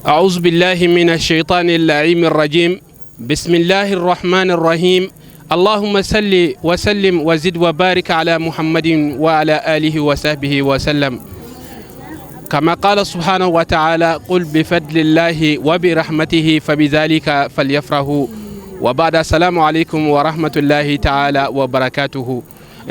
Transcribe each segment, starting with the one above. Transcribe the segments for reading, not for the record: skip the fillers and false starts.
أعوذ بالله من الشيطان اللعين الرجيم. بسم الله الرحمن الرحيم. اللهم صل وسلم وزد وبارك على محمد وعلى آله وصحبه وسلم. كما قال سبحانه وتعالى: قل بفضل الله وبرحمته فبذلك فليفرحوا. وبعد السلام عليكم ورحمة الله تعالى وبركاته.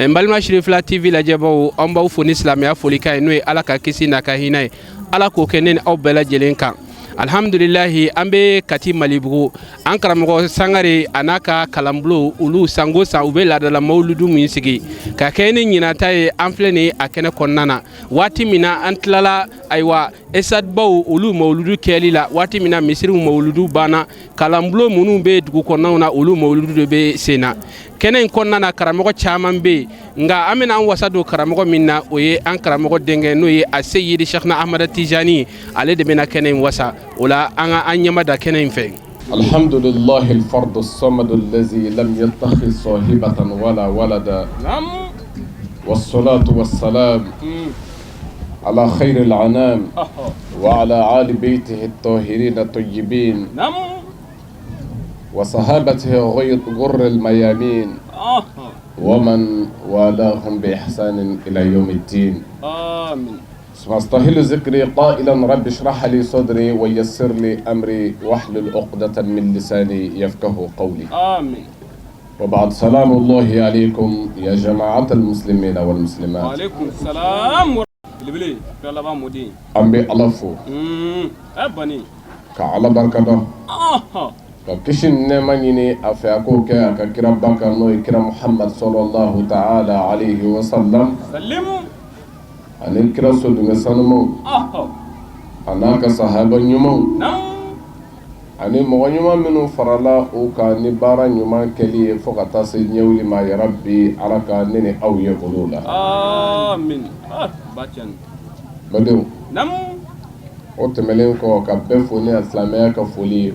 Mbalma Shirif la TV la jabo on ba fu ni islam ya foli kai no ala ka kisi na ka hinai ala ko kenen aw bela jelen kan alhamdulillah ambe kati malibu an karamo sangare anaka kalamblo ulu sango sa ubela da la mauludu min sigi ka kenen nyina tay amflene akene konnana wati mina antlala aywa esad baw ulu mauludu kelila wati mina misiru mauludu bana kalamblo munu be dugu konnana ulu mauludu be sena kenen konnana karamo chaman be nga amina an wasado karamo minna oye an karamo denge no ye asayidi Sheikhna Ahmad Tijani ale de bena kenen wasa ولا أنا أني ماذا كنا ينفع. الحمد لله الفرد الصمد الذي لم يتخذ صاحبة ولا ولدا. نعم. والصلاة والسلام على خير العنام وعلى آل بيته الطاهرين الطيبين. نعم. وصحابته غر الميامين ومن والاهم بإحسان إلى يوم الدين. آمين. واستهل ذكري قائلا رب اشرح لي صدري ويسر لي امري واحلل عقدة من لساني يفقه قولي. امين. وبعد سلام الله عليكم يا جماعة المسلمين والمسلمات. وعليكم السلام بلي يلا با مودي امبي الافو ابني كعلى بركه ككشن نمانيني افياكو ككرا بكر نو كرا محمد صلى الله تعالى عليه وسلم سلم ani kira so dunga sanumo anaka sahaba nyumo ani mo nyuma minu farala o ka ni bara nyuma keli fo ka ta se nyewli ma ya rabbi alaka nene aw ye ulula amin bachan badu nam o temelen ko ka be foni islamia ka foli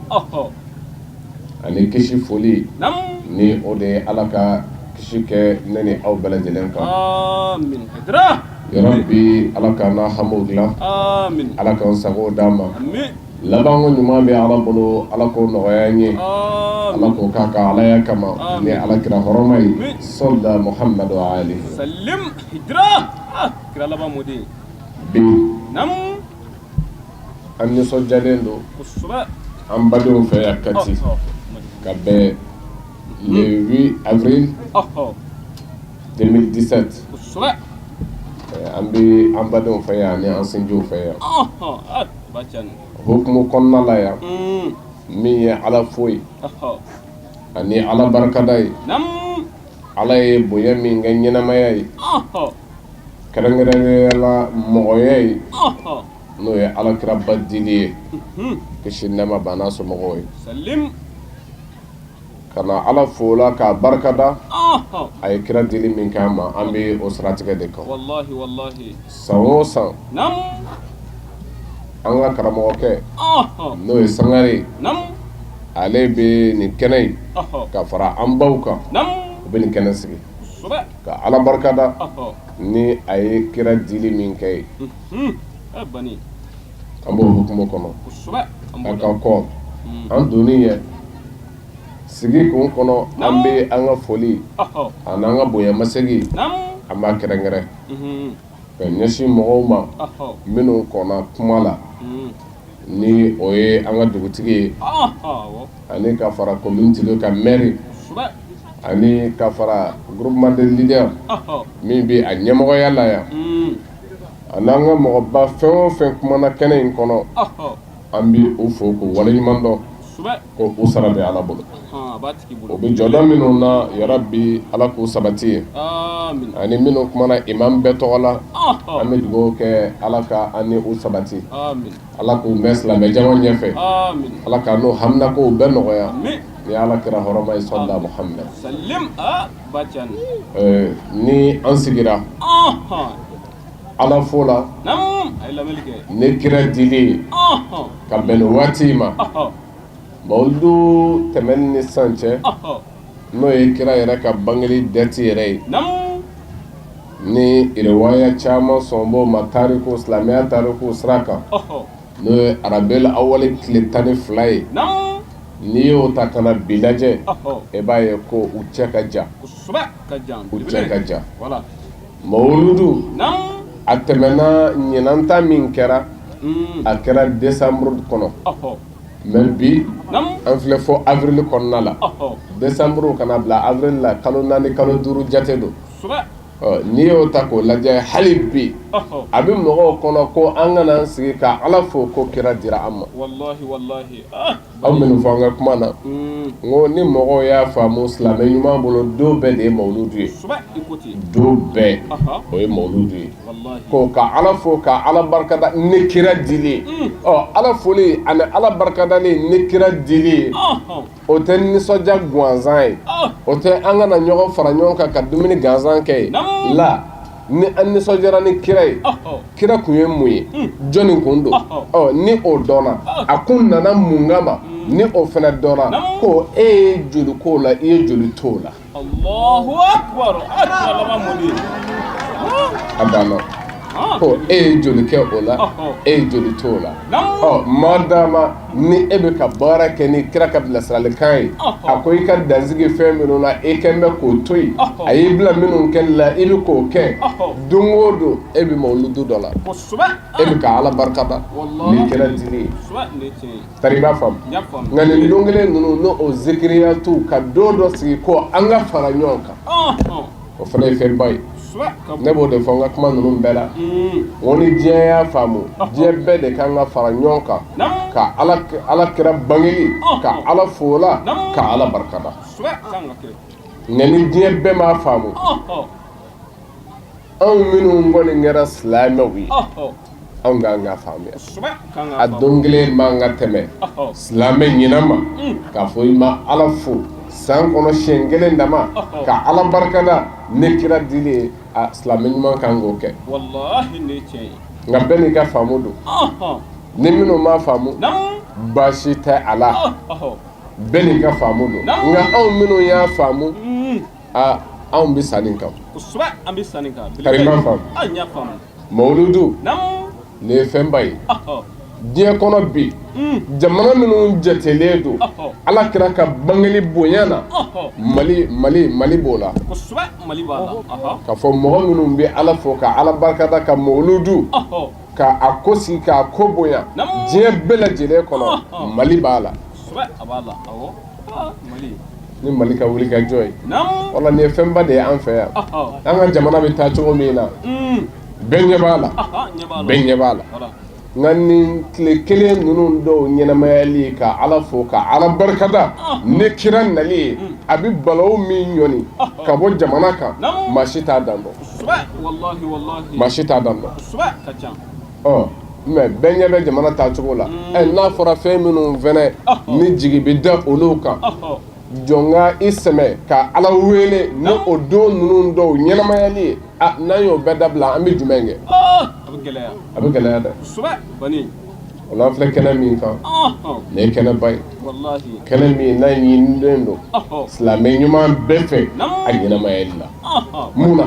ani kishi foli nam ni o de alaka kishi ke nene aw balajelen ka amin hidra ya rabbi alaka na hamudla amin alaka sago dama amin labango nyuma be ala bolo alako noyanye alako kaka alaya kama ni alakira horomai salla muhammad wa alihi sallim hijra kira laba mudi bi nam anni so jalendo usba ambado fe yakati kabe le 8 avril 2017 usba ambi ambadon faya ni ansinjo faya bachan hukmu konna la ya mi ya ala foy ani ala barakadai nam ala e boya mi nganyena mayai karangere la moyai no ya ala krabadili kishinama banaso mogoy salim kana ala fola ka barkada ay kira dili min kama ambe o siratige de ko wallahi sawosa nam anga karamo ke no e sangari nam ale be ni kenay ka fara ambauka nam be ni kenasi ka ala barkada ni ay kira dili min kay abani ambo hukumo kono aka ko an duniya sigi kun kono ambe anga foli ananga boya masegi amba kerengere nyashi mogoma minu kona kumala ni oye anga dugutigi ani ka fara community ka mairie ani ka fara groupement de leader mi bi a nyemogo yalla ya ananga mo ba fe kumana kenen kono ambi ufo ko wala nyimando ko usara be ala bolo o be jodo minu na ya rabbi ala ko sabati amin ani minu kuma na imam be tola amin go ke ala ka ani usabati amin ala ko mesla be jama nyefe amin ala ka no hamna ko be no ya amin ya ala kira horoma sallallahu muhammad sallim bachan ni ansigira ala fola nam ay la melike ne kira dili ka ben watima mawludu temenni sanche no ye kira yɛrɛ ka bangeli dɛti yɛrɛ ye ni riwaya caman sɔnbɔ ma tariku silamɛya tariku sira kan n'o ye Rabiul Awwal tile 12 ye n'i y'o ta kana bi lajɛ e b'a ye ko u cɛ ka jan u cɛ ka jan mawuludu a tɛmɛna ɲinanta min kɛra a kɛra décembre kɔnɔ mais bi an filɛ fɔ avril kɔnɔna la décembre kana bila avril la kalo 4 kalo 5 jate don n'i y'o ta k'o lajɛ hali bi a bɛ mɔgɔw kɔnɔ ko an kana an sigi ka Ala fo ko kira dira an ma aw minnu fɔ an ka kuma na n ko ni mɔgɔw y'a faamu silamɛ ɲuman bolo don bɛɛ de ye mawuludu ye don bɛɛ o ye mawuludu ye ko ka Ala fo ka Ala barikada ni kira dili Ala foli ani Ala barikadali ni kira dili o tɛ nisɔndiya gansan ye o tɛ an kana ɲɔgɔn fara ɲɔgɔn kan ka dumuni gansan kɛ ye la ni an nisɔndiyara ni kira ye kira kun ye mun ye jɔnni kun don ni o dɔnna a kun nana mun kama ni o fana dɔnna ko e ye joli k'o la i ye joli t'o la Allahu Akbar a banna ko e ye joli kɛ o la e ye joli t'o la madama ni e bɛ ka baara kɛ ni kira ka bilasiralikan ye a ko i ka dansigi fɛn minnu na e kɛn bɛ k'o to yen a y'i bila minnu kɛ la i bɛ k'o kɛ don o don e bɛ mawuludu dɔ la e bɛ ka Ala barikada ni kira dili ye tari i b'a faamu nka nin don kelen ninnu n'o zikiriya t'u ka don dɔ sigi ko an ka fara ɲɔgɔn kan o fana ye fɛnba ye ne b'o de fɔ n ka kuma ninnu bɛɛ la o ni diɲɛ y'a faamu diɲɛ bɛɛ de kan ka fara ɲɔgɔn kan ka Ala kira bangeli ka Ala fola ka Ala barikada nka ni diɲɛ bɛɛ m'a faamu anw minnu kɔni kɛra silamɛw ye anw k'an ka faamuya a don kelen man ka tɛmɛ silamɛ ɲinan ma k'a fɔ i ma Ala fo san kɔnɔ siɲɛ kelen dama ka Ala barikada ne kira dili ye a silamɛ ɲuman kan k'o kɛ nka bɛɛ n'i ka faamu don ni minnu m'a faamu baasi tɛ a la bɛɛ n'i ka faamu don nka anw minnu y'a faamu anw bɛ sa nin kan kari ma faamu mawuludu nin ye fɛnba ye diɲɛ kɔnɔ bi jamana minnu jatelen don Ala kira ka bangeli bonya na Mali b'o la ka fɔ mɔgɔ minnu bɛ Ala fo ka Ala barikada ka mawuludu ka a ko sigi ka ko bonya diɲɛ bɛɛ lajɛlen kɔnɔ Mali b'a la ni Mali ka wuli ka jɔ ye wala nin ye fɛnba de ye an fɛ yan an ka jamana bɛ taa cogo min na bɛɛ ɲɛ b'a la bɛɛ ɲɛ b'a la nka nin tile kelen ninnu dɔw ɲɛnamayali ka Ala fo ka Ala barikada ni kira nali ye a bɛ balawu min ɲɔni ka bɔ jamana kan maa si t'a dan dɔn maa si t'a dan dɔn mais bɛɛ ɲɛ bɛ jamana taa cogo la n'a fɔra fɛn minnu fɛnɛ ni jigi bɛ da olu kan jɔn ka i sɛmɛ ka Ala wele ni o don ninnu dɔw ɲɛnamayali ye n'an y'o bɛɛ dabila an bɛ jumɛn kɛ a bɛ gɛlɛya dɛ o la an filɛ kɛnɛ min kan nin ye kɛnɛba ye kɛnɛ min n'a ɲinilen don silamɛ ɲuman bɛɛ fɛ a ɲɛnamayali la mun na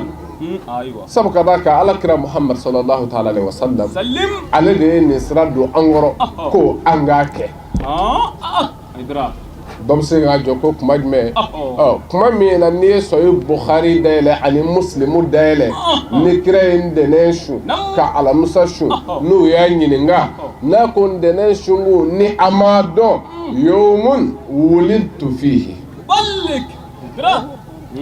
sabu ka d'a kan Ala kira Muhammad sallallahu ta'ala alaihi wa sallam ale de ye nin sira don an kɔrɔ ko an k'a kɛ dɔ bɛ se k'a jɔ ko kuma jumɛn kuma min na n'i ye sahih Bukhari dayɛlɛ ani Muslimu dayɛlɛ ni kira ye n dɛnɛn su ka alamisa su n'u y'a ɲininka n'a ko n dɛnɛn sunko ni a ma dɔn yawmun wulidtu fihi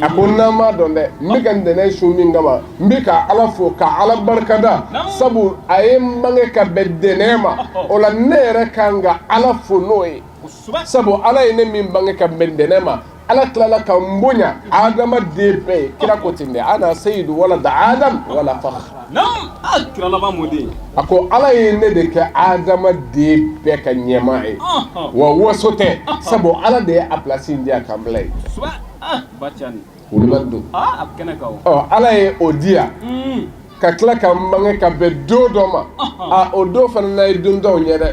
a ko n'an m'a dɔn dɛ n bɛ ka n dɛnɛn su min kama n bɛ ka Ala fo ka Ala barikada sabu a ye n bange ka bɛn dɛnɛn ma o la ne yɛrɛ kan ka Ala fo n'o ye sabu Ala ye ne min bange ka bɛn dɛnɛn ma Ala tilala ka n bonya adamaden bɛɛ ye kira ko ten dɛ ana sayidu walada Adam wala fakhr a ko Ala ye ne de kɛ adamaden bɛɛ ka ɲɛmaa ye wa waso tɛ sabu Ala de ye a place in di a kan bila ye wulibali don Ala ye o di yan ka tila ka n bange ka bɛn don dɔ ma o don fana na ye don dɔw ɲɛ dɛ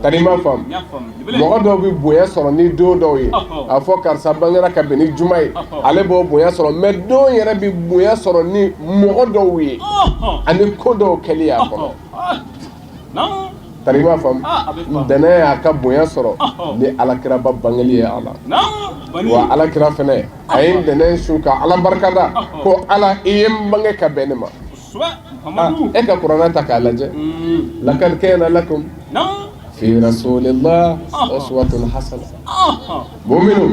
kadi ma faamu mɔgɔ dɔw bɛ bonya sɔrɔ ni don dɔw ye a fɔ karisa bangera ka bɛn ni juma ye ale b'o bonya sɔrɔ mais don yɛrɛ bɛ bonya sɔrɔ ni mɔgɔ dɔw ye ani ko dɔw kɛli y'a kɔnɔ tarima fam dana ya ka bonya soro ni alakira ba bangeli ya ala wa alakira fene ayin dana shuka ala barkada ko ala iyem bange ka benema e ka qur'ana ta ka laje lakad kana lakum fi rasulillah uswatun hasana mu'minu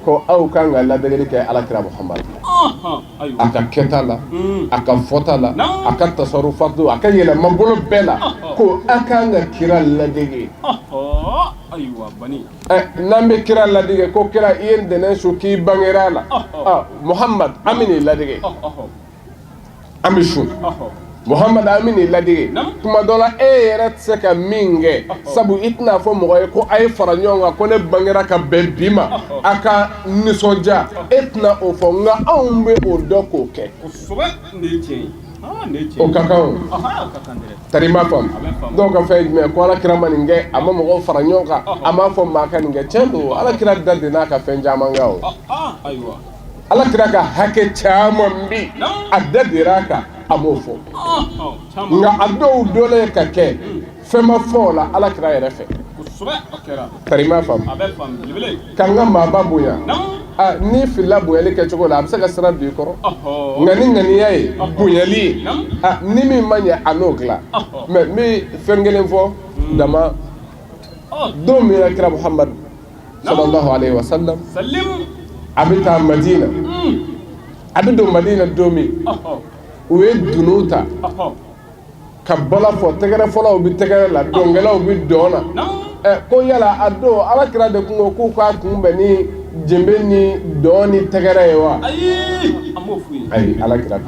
ko aw kan Allah dagari kay alakira muhammad aka ketala aka fotala aka tasarrufatu aka yela mabulu bela ko aka nga kira ladege aywa bani nambe kira ladege ko kira yen denen su ki bangerala muhammad amini ladege amishu muhammad amini ladege kuma dola yeret seka minge sabu itna fo moy ko ay faranyonga ko ne bangera ka bebima aka nisonja etna o fo nga ambe o doko ke o kakao tarima fam donc fay me ko ala kira maninge amma mo faranyonga amma fo maka ninge chendo ala kira dadde na ka fen jamanga o aywa ala kira ka hake chamambi addadiraka amofo nga ado dole ka ke fema fola ala kira yere fe tarima fam kanga ma babuya ni filla buyali ke chokola absa ka sara bi koro ngani yayi buyali ni mi manya anogla me mi fengelen fo dama do mi kira muhammad sallallahu alaihi wasallam sallim abita madina abido madina domi uwe dunuta kabala fo tegere fola ubi tegere la dongela ubi dona ko yala ado ala kira de kungo ku ka kumbe ni jembe ni doni tegere wa ay ala kira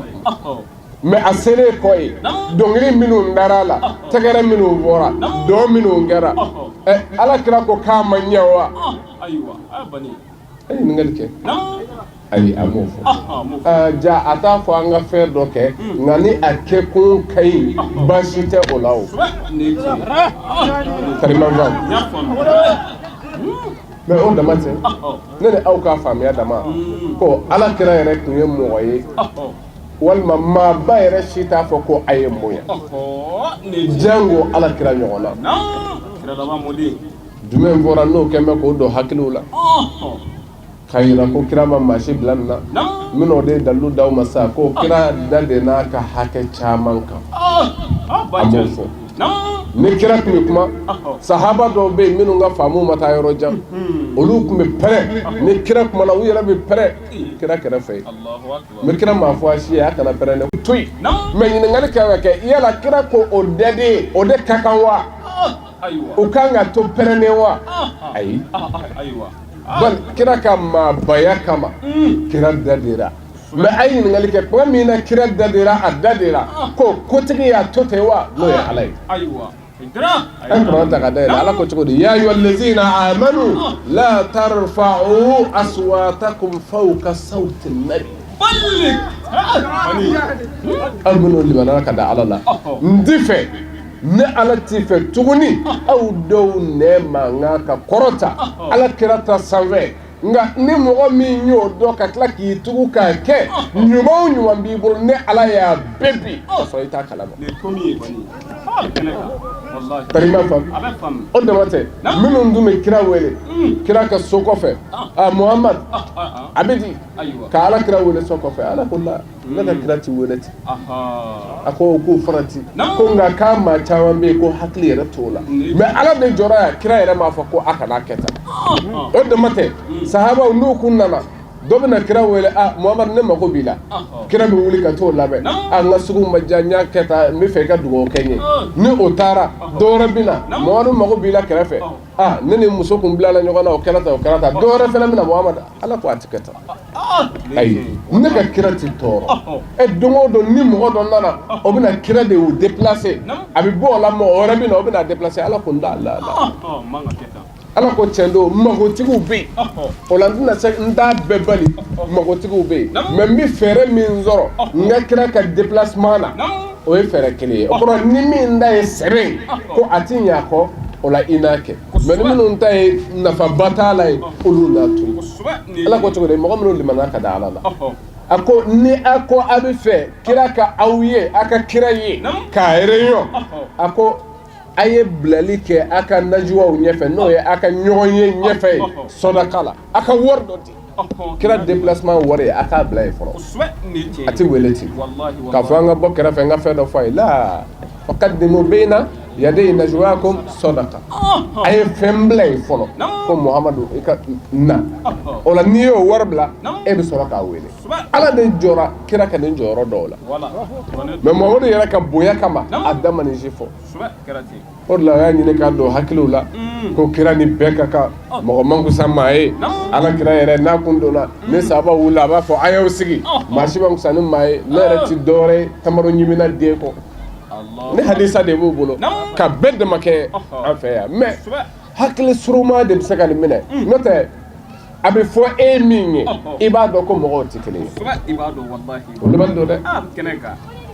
me asere koy dongri minu ndarala tegere minu wora do minu ngara ala kira ko ka manyawa aywa abani ay ngalke ay amofo ja ata fo anga fer do ke ngani ake kun kai basite olaw karimanga me on da mate nene aw ka fam ya dama ko ala kira yere kun ye moye walma ma bayre shita fo ko aye moya jango ala kira nyona kira dama modi dumen vora no kemme ko do hakilula khayra ko kira ma mashi blanna mino de dalu daw masa ko kira dade na ka hake chaman ka amofo ne kira kuma sahaba do be minu nga famu mata yoro jam olu kuma pere ne kira kuma na uyara be pere kira kira fe Allahu akbar me kira ma fo ashi ya kana pere ne tuy me ni ngali ka ke yala kira ko o de kakanwa aywa o kanga to pere ne wa ai aywa bal kira kama baya kama kira dadira me ayin ngali ke ko mina kira dadira adadira ko kotigi ya totewa no ya alai aywa idra aywa ta kada ala ko tuko ya ayu allazina amanu la tarfa'u aswatakum fawqa sawti an-nabi ballik ani amanu libana kada ala la ndife ne ala tife tuguni aw do ne manga ka korota ala kirata sanve nga ni mogo mi nyo do ka kla ki tugu ka ke nyuma nyuma bibul ne ala ya bebi so ita kalama ne komi bani kenaka wallahi tarima fam abafam o de mate minnu ndume kira wele kira ka soko fe muhammad abidi ka ala kira wele soko fe ala kullu naka kira ti wele ti ako ko farati ko nga ka ma chawan be ko hakli yara tola me ala de jora kira yara ma fa ko aka na keta o de mate sahaba ndu kunnana dobna kira wele muhammad ne mako bila kira be wuli ka to labe nga sugu majanya keta mi fe ka dugo kenye ni otara dora bina muhammad mako bila kira fe nene muso kun bila la nyogana o karata dora fe na mina muhammad ala ko atiketa ay ne ka kira ti toro e dongo do ni mo do nana o bina kira de o déplacer abi bo la mo ora bina o bina déplacer ala ko ndala manga keta ala ko chendo magotigu be olandina se nda bebali magotigu be mais mi fere min zoro ngakira ka déplacement na o e fere kele o ko ni mi nda e sere ko atinya ko ola inake mais ni non tay nafa batala e uluna tu ala ko to de mo mo limana ka da ala ako ni ako abi fe kira ka awye aka kira ye ka reyo ako a ye bilali kɛ a ka najuwaw ɲɛfɛ n'o ye a ka ɲɔgɔn ye ɲɛfɛ sɔdaka la a ka wari dɔ di kira déplacement wari a k'a bila ye fɔlɔ a ti wele ten k'a fɔ an ka bɔ kɛrɛfɛ n ka fɛn dɔ fɔ a ye la faqaddimu bayna yaday najwaakum sadaqa a ye fɛn bila ye fɔlɔ ko Muhamadu i ka na o la n'i y'o wari bila e bɛ sɔrɔ k'a wele ala de jɔra kira ka nin jɔyɔrɔ dɔw la mais Muhamadu yɛrɛ ka bonya kama a da ma nin si fɔ o de la a y'a ɲini k'a don hakiliw la ko kira ni bɛɛ ka kan mɔgɔ man kusa maa ye ala kira yɛrɛ n'a kun donna ni sahaba wulila a b'a fɔ a y'aw sigi maa si ma kusa ni maa ye ne yɛrɛ ti dɔwɛrɛ ye tamaro ɲimina den kɔ ni hadisa de b'u bolo ka bɛɛ dama kɛ an fɛ yan mais hakili suruma de bɛ se ka nin minɛ n'o tɛ a bɛ fɔ e min ye i b'a dɔn ko mɔgɔw tɛ kelen ye o de b'a dɔn dɛ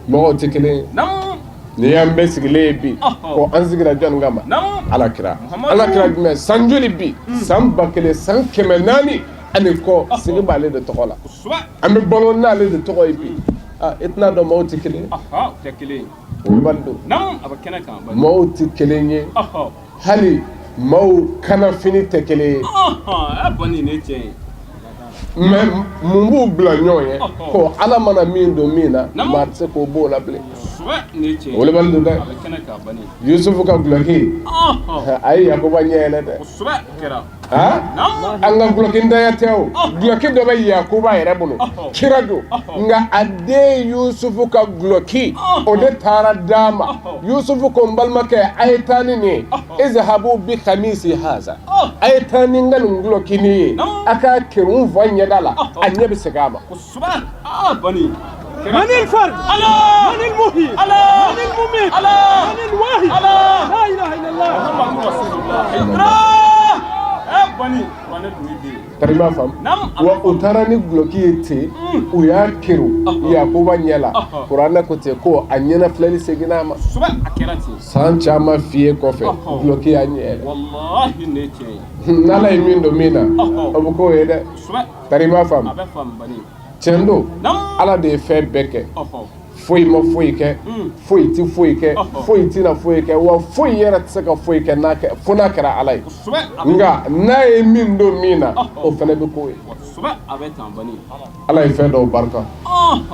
mɔgɔw tɛ kelen ye ni y'an bɛɛ sigilen ye bi ko an sigira jɔnni kama ala kira jumɛn san joli bi san 1000 san 400 ani kɔ sigi b'ale de tɔgɔ la an bɛ balo n'ale de tɔgɔ ye bi i tɛna dɔn mɔgɔw tɛ kelen ye o de b'a dɔn mɔgɔw tɛ kelen ye hali maaw kana fini tɛ kelen ye mais mun b'u bila ɲɔgɔn ye ko ala mana min don min na maa tɛ se k'o b'o la bilen o de b'a dɔn dɛ Yusufu ka guloki a ye Yakuba ɲɛ yɛlɛ dɛ an ka guloki ntanya tɛ o guloki dɔ bɛ Yakuba yɛrɛ bolo kira don nka a den Yusufu ka guloki o de taara d'a ma Yusufu ko n balimakɛ a ye taa ni nin ye izhabu bi khamisi haza a ye taa ni n ka nin guloki nin ye a ka kɛrɛn n fa ɲɛda la a ɲɛ bɛ segin a ma من الفرد من المحيي من المميت من الواحد لا اله الا الله محمد رسول الله tarima fam wa o taara ni guloki ye ten u y'a kiru Yakuba ɲɛ la kuranɛ ko ten ko a ɲɛna filɛli seginna a ma san caman fiyɛ kɔfɛ guloki y'a ɲɛ yɛlɛ n'ala ye min don min na o bɛ k'o ye dɛ tarima fam tiɲɛ don ala de ye fɛn bɛɛ kɛ foyi ma foyi kɛ foyi ti foyi kɛ foyi tina foyi kɛ wa foyi yɛrɛ tɛ se ka foyi kɛ fo n'a kɛra ala ye nka n'a ye min don min na o fana bɛ k'o ye ala ye fɛn dɔw barika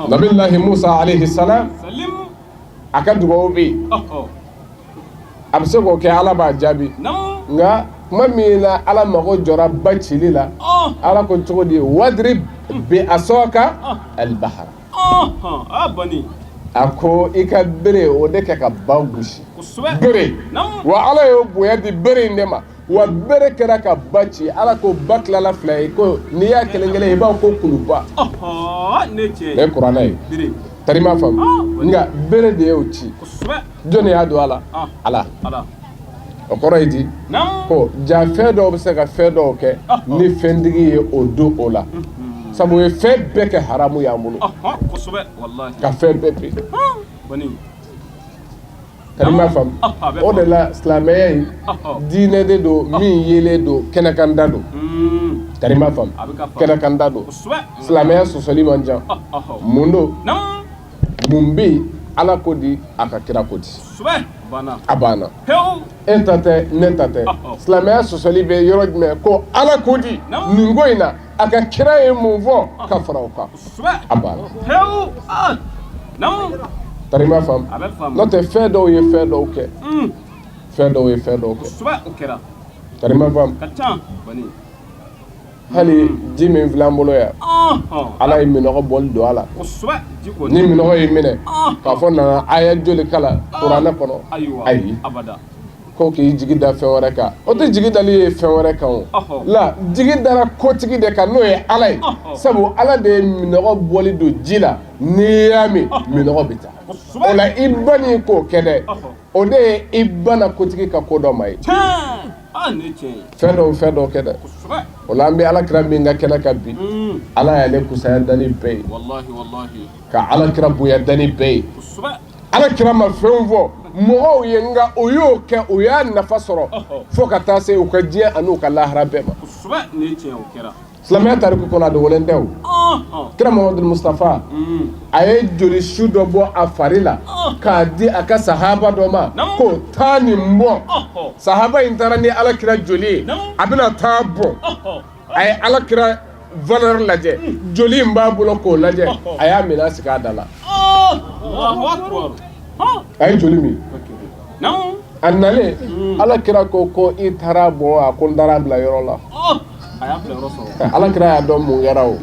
nabilahi Musa alayhi salam a ka dugawu bɛ yen a bɛ se k'o kɛ ala b'a jaabi nka kuma min na ala mago jɔra ba cili la ala ko cogo di wadrib bi asaka al-bahra a ko i ka bere o de kɛ ka ba gosi bere wa ala y'o bonya di bere in de ma wa bere kɛra ka ba ci ala ko ba tilala fila ye ko n'i y'a kelen kelen i b'a ko kuluba ne kuranɛ ye tarima fam nka bere de y'o ci jɔnni y'a don ala o kɔrɔ ye di ko ja fɛn dɔw bɛ se ka fɛn dɔw kɛ ni fɛntigi ye o don o la sabu ye fɛn bɛɛ kɛ haramu y'an bolo ka fɛn bɛɛ bi kalima fam o de la silamɛya in diinɛ de don min yelen don kɛnɛkanda don kalima fam kɛnɛkanda don silamɛya sɔsɔli man jan mun don mun bɛ yen ala ko di a ka kira ko di a banna e ta tɛ ne ta tɛ silamɛya sɔsɔli bɛ yɔrɔ jumɛn ko ala ko di nin ko in na a ka kira ye mun fɔ ka fara o kan a banna tarima fam n'o tɛ fɛn dɔw ye fɛn dɔw kɛ fɛn dɔw ye fɛn dɔw kɛ tarima fam hali ji min filɛ an bolo yan ala ye minɔgɔ bɔli don a la ni minɔgɔ y'i minɛ k'a fɔ nana aya joli kala kuranɛ kɔnɔ ayi ko k'i jigi da fɛn wɛrɛ kan o tɛ jigi dali ye fɛn wɛrɛ kan o la jigi dara kotigi de kan n'o ye ala ye sabu ala de ye minɔgɔ bɔli don ji la n'i y'a min minɔgɔ bɛ taa o la i ba ni k'o kɛ dɛ o de ye i ba na kotigi ka ko dɔ ma ye fɛn dɔw kɛ dɛ o la an bɛ ala kira min ka kɛnɛ kan bi ala y'ale kusaya dani bɛɛ ye ka ala kira bonya dani bɛɛ ye ala kira ma fɛn fɔ mɔgɔw ye nka o y'o kɛ o y'a nafa sɔrɔ fo ka taa se u ka diɲɛ ani u ka lahara bɛɛ ma silamɛya tariku kɔnɔ a dogolen tɛ o kira Muhamadu Mustafa a ye joli su dɔ bɔ a fari la k'a di a ka sahaba dɔ ma ko taa nin bɔ sahaba in taara ni alakira joli ye a bɛna taa bɔ a ye alakira valeur lajɛ joli in b'a bolo k'o lajɛ a y'a minɛ a sigi a da la a ye joli min a nalen alakira ko i taara bɔ a ko n taara bila yɔrɔ la alakira y'a dɔn mun kɛra o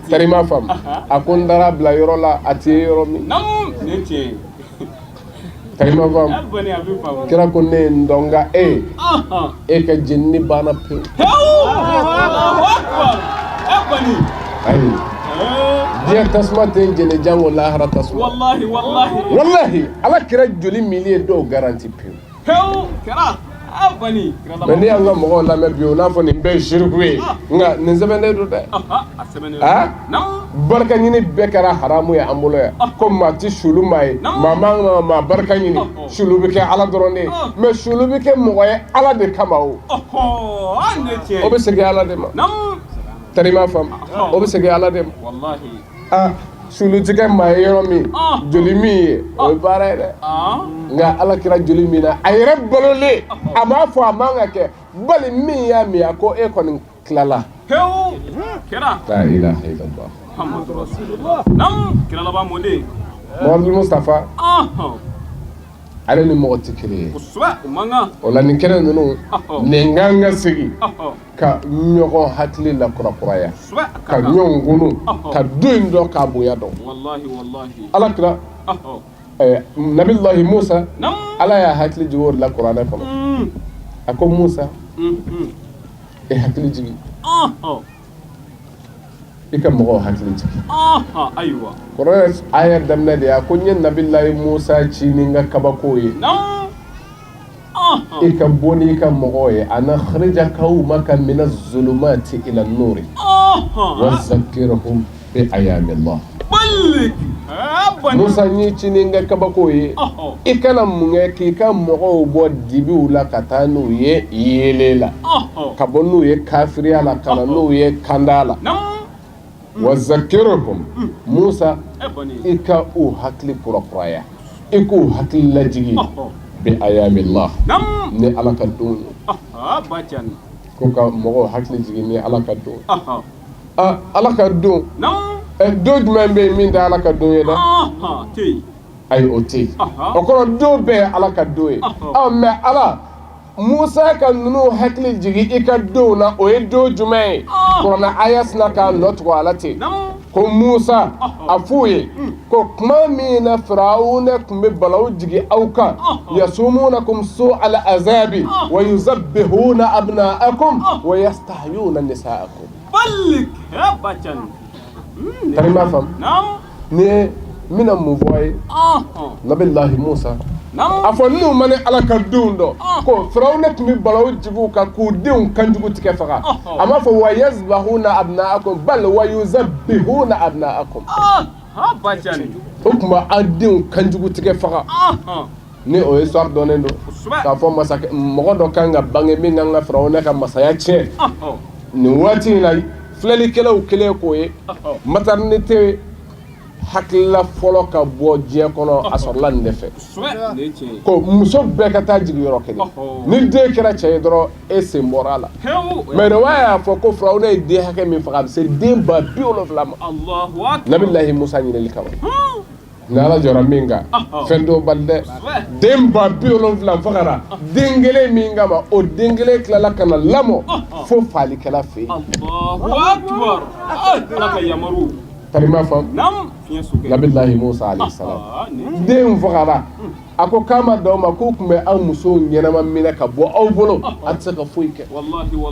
tari ma faamu a ko n taara bila yɔrɔ la a tɛ ye yɔrɔ min tari ma faamu kira ko ne ye n dɔn nka e ka jenini banna pewu ayi diɲɛ tasuma tɛ jɛnɛ jango lahara tasuma wallahi alakira joli mili ye dɔw garanti pewu mais ni y'an ka mɔgɔw lamɛn bi o n'a fɔ nin bɛɛ ye shirku ye nka nin sɛbɛnnen don dɛ barika ɲini bɛɛ kɛra haramu ye an bolo yan ko maa ti sulu maa ye maa man kan maa barika ɲini sulu bɛ kɛ ala dɔrɔn de ye mais sulu bɛ kɛ mɔgɔ ye ala de kama o bɛ segin ala de ma tari ma faamu o bɛ segin ala de ma sulu tigɛ maa ye yɔrɔ min joli min ye o ye baara ye dɛ nka alakira joli min na a yɛrɛ balolen a m'a fɔ a man ka kɛ bali min y'a min a ko e kɔni tilala la ilaha illallah Muhamadu Mustafa ale ni mɔgɔ tɛ kelen ye o la nin kɛnɛ ninnu nin kan ka segin ka ɲɔgɔn hakili lakurakuraya ka ɲɔgɔn gunu ka do in dɔn k'a bonya dɔn alakira nabilahi Musa ala y'a hakili jigi o de la kuranɛ kɔnɔ a ko Musa e hakili jigi i ka mɔgɔw hakili jigi kuranɛ aya daminɛ de a ko n ye nabilahi Musa ci ni n ka kabako ye i ka bɔ ni i ka mɔgɔw ye ana akhrajakawmaka mina zulumati ila nuri wa zakkirhum bi ayamillah Musa n ci ni n ka kabako ye i kana mun kɛ k'i ka mɔgɔw bɔ dibiw la ka taa n'u ye yeele la ka bɔ n'u ye kafiriya la ka na n'u ye kanda la wa zakkirhum Musa i ka u hakili kurakuraya i k'u hakili lajigi bi ayamillah ni ala ka don ko ka mɔgɔw hakili jigi ni ala ka don ala ka don don jumɛn bɛ yen min tɛ ala ka don ye dɛ ayi o tɛ yen o kɔrɔ don bɛɛ ye ala ka don ye mais ala Musa ka ninnu hakili jigi i ka don na o ye don jumɛn ye kuranɛ aya sina k'a nɔ tugu ala ten ko Musa a f'u ye ko kuma min na Firawuna tun bɛ balawu jigi aw kan yasumunakum su'al azabi wa yuzabbihuna abna'akum wa yastahyuna nisa'akum tari ma faamu ni mina mun fɔ ye nabilahi Musa a fɔ n'u ma ni ala ka denw dɔn ko Firawuna tun bɛ balawu jigi kan k'u denw kanjugu tigɛ faga a m'a fɔ wa yazbahuna abna'akum bal wa yuzabbihuna abna'akum o tun b'a denw kanjugu tigɛ faga ni o histoire dɔnnen don k'a fɔ masakɛ mɔgɔ dɔ kan ka bange min kan ka Firawuna ka masaya tiɲɛ nin waati in na filɛlikɛlaw kelen k'o ye maternité hakilila fɔlɔ ka bɔ diɲɛ kɔnɔ a sɔrɔla nin de fɛ ko muso bɛɛ ka taa jigi yɔrɔ kelen ni den kɛra cɛ ye dɔrɔn e sen bɔra a la mais riwaya y'a fɔ ko Firawuna ye den hakɛ min faga a bɛ se den 70,000 ma nabilahi Musa ɲinɛli kama ni ala jɔra min kan fɛn dɔw bali dɛ den 70,000 fagara den kelen min kama o den kelen tilala ka na lamɔ fo falikɛla fɛ yen tari ma faamu nabilahi Musa alayhi salam den fagara a ko k'a ma d'aw ma k'u tun bɛ aw musow ɲɛnama minɛ ka bɔ aw bolo a tɛ se ka foyi kɛ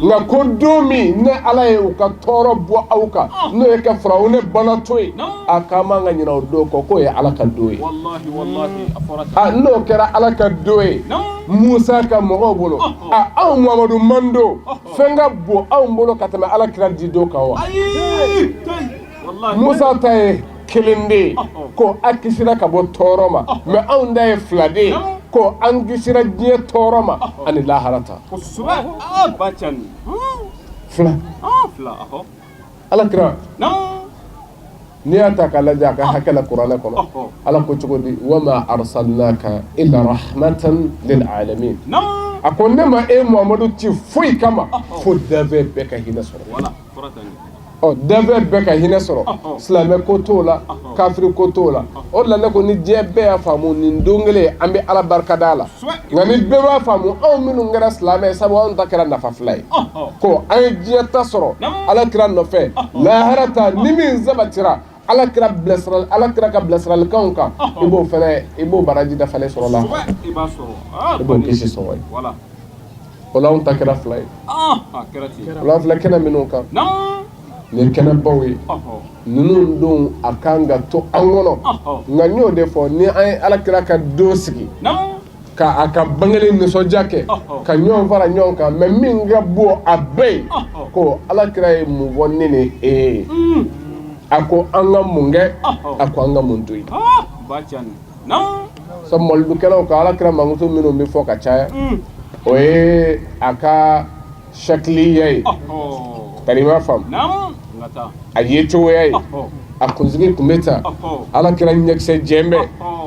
nka ko don min ne ala ye u ka tɔɔrɔ bɔ aw kan n'o ye ka Firawuna banatɔ ye a k'a man ka ɲinɛ o don kɔ k'o ye ala ka don ye n'o kɛra ala ka don ye Musa ka mɔgɔw bolo anw Mamadu man don fɛn ka bon anw bolo ka tɛmɛ ala kira di don kan wa Musa ta ye kelen de ye ko a kisira ka bɔ tɔɔrɔ ma mais anw ta ye fila de ye ko an kisira diɲɛ tɔɔrɔ ma ani laharata fila fila ahɔ alakira nam n'i y'a ta k'a lajɛ a ka hakɛ la kuranɛ kɔnɔ ala ko cogo di wama arsalnaka illa rahmatan lil alamin nam a ko ne ma e Muhamadu ci foyi kama fo danfɛn bɛɛ ka hinɛ sɔrɔ wala fɔra tan ɔ danfɛn bɛɛ ka hinɛ sɔrɔ silamɛ ko t'o la kafiri ko t'o la o de la ne ko ni diɲɛ bɛɛ y'a faamu nin don kelen an bɛ ala barikada a la nka ni bɛɛ b'a faamu anw minnu kɛra silamɛ ye sabu anw ta kɛra nafa fila ye ko an ye diɲɛ ta sɔrɔ alakira nɔfɛ lahara ta ni min sabatira alakira ka bilasiralikanw kan i b'o fɛnɛ i b'o baraji dafalen sɔrɔ la i b'a sɔrɔ i b'o kisi sɔrɔ ye wala o la anw ta kɛra fila ye kɛra ten o la an filɛ kɛnɛ minnu kan nin kɛnɛ baw ye ninnu don a kan ka to an kɔnɔ nka n y'o de fɔ ni an ye alakira ka don sigi ka a ka bangeli nisɔndiya kɛ ka ɲɔgɔn fara ɲɔgɔn kan mɛ min ka bon a bɛɛ ye ko alakira ye mun fɔ ne ni e ye a ko an ka mun kɛ a ko an ka mun to yen sabu malidukɛlaw ka alakira mankutu minnu bɛ fɔ ka caya o ye a ka sakiliya ye tari ma faamu a yecogoya ye a kunsigi tun bɛ ta alakira ɲɛkisɛ jɛnbɛ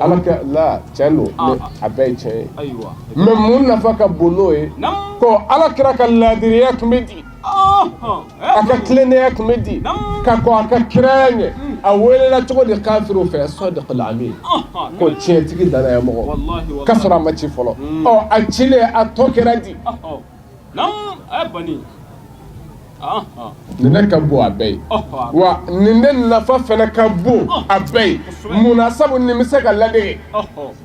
alakira la tiɲɛ don a bɛɛ ye tiɲɛ ye mɛ mun nafa ka bon n'o ye ko alakira ka laadiriya tun bɛ di a ka tilennenya tun bɛ di ka kɔn a ka kiraya ɲɛ a welela cogo di kafiriw fɛ sadiqul amin ko tiɲɛtigi danayamɔgɔ k'a sɔrɔ a ma ci fɔlɔ a cilen a tɔ kɛra di nin ne ka bon a bɛɛ ye wa nin ne nafa fɛnɛ ka bon a bɛɛ ye munna sabu nin bɛ se ka ladege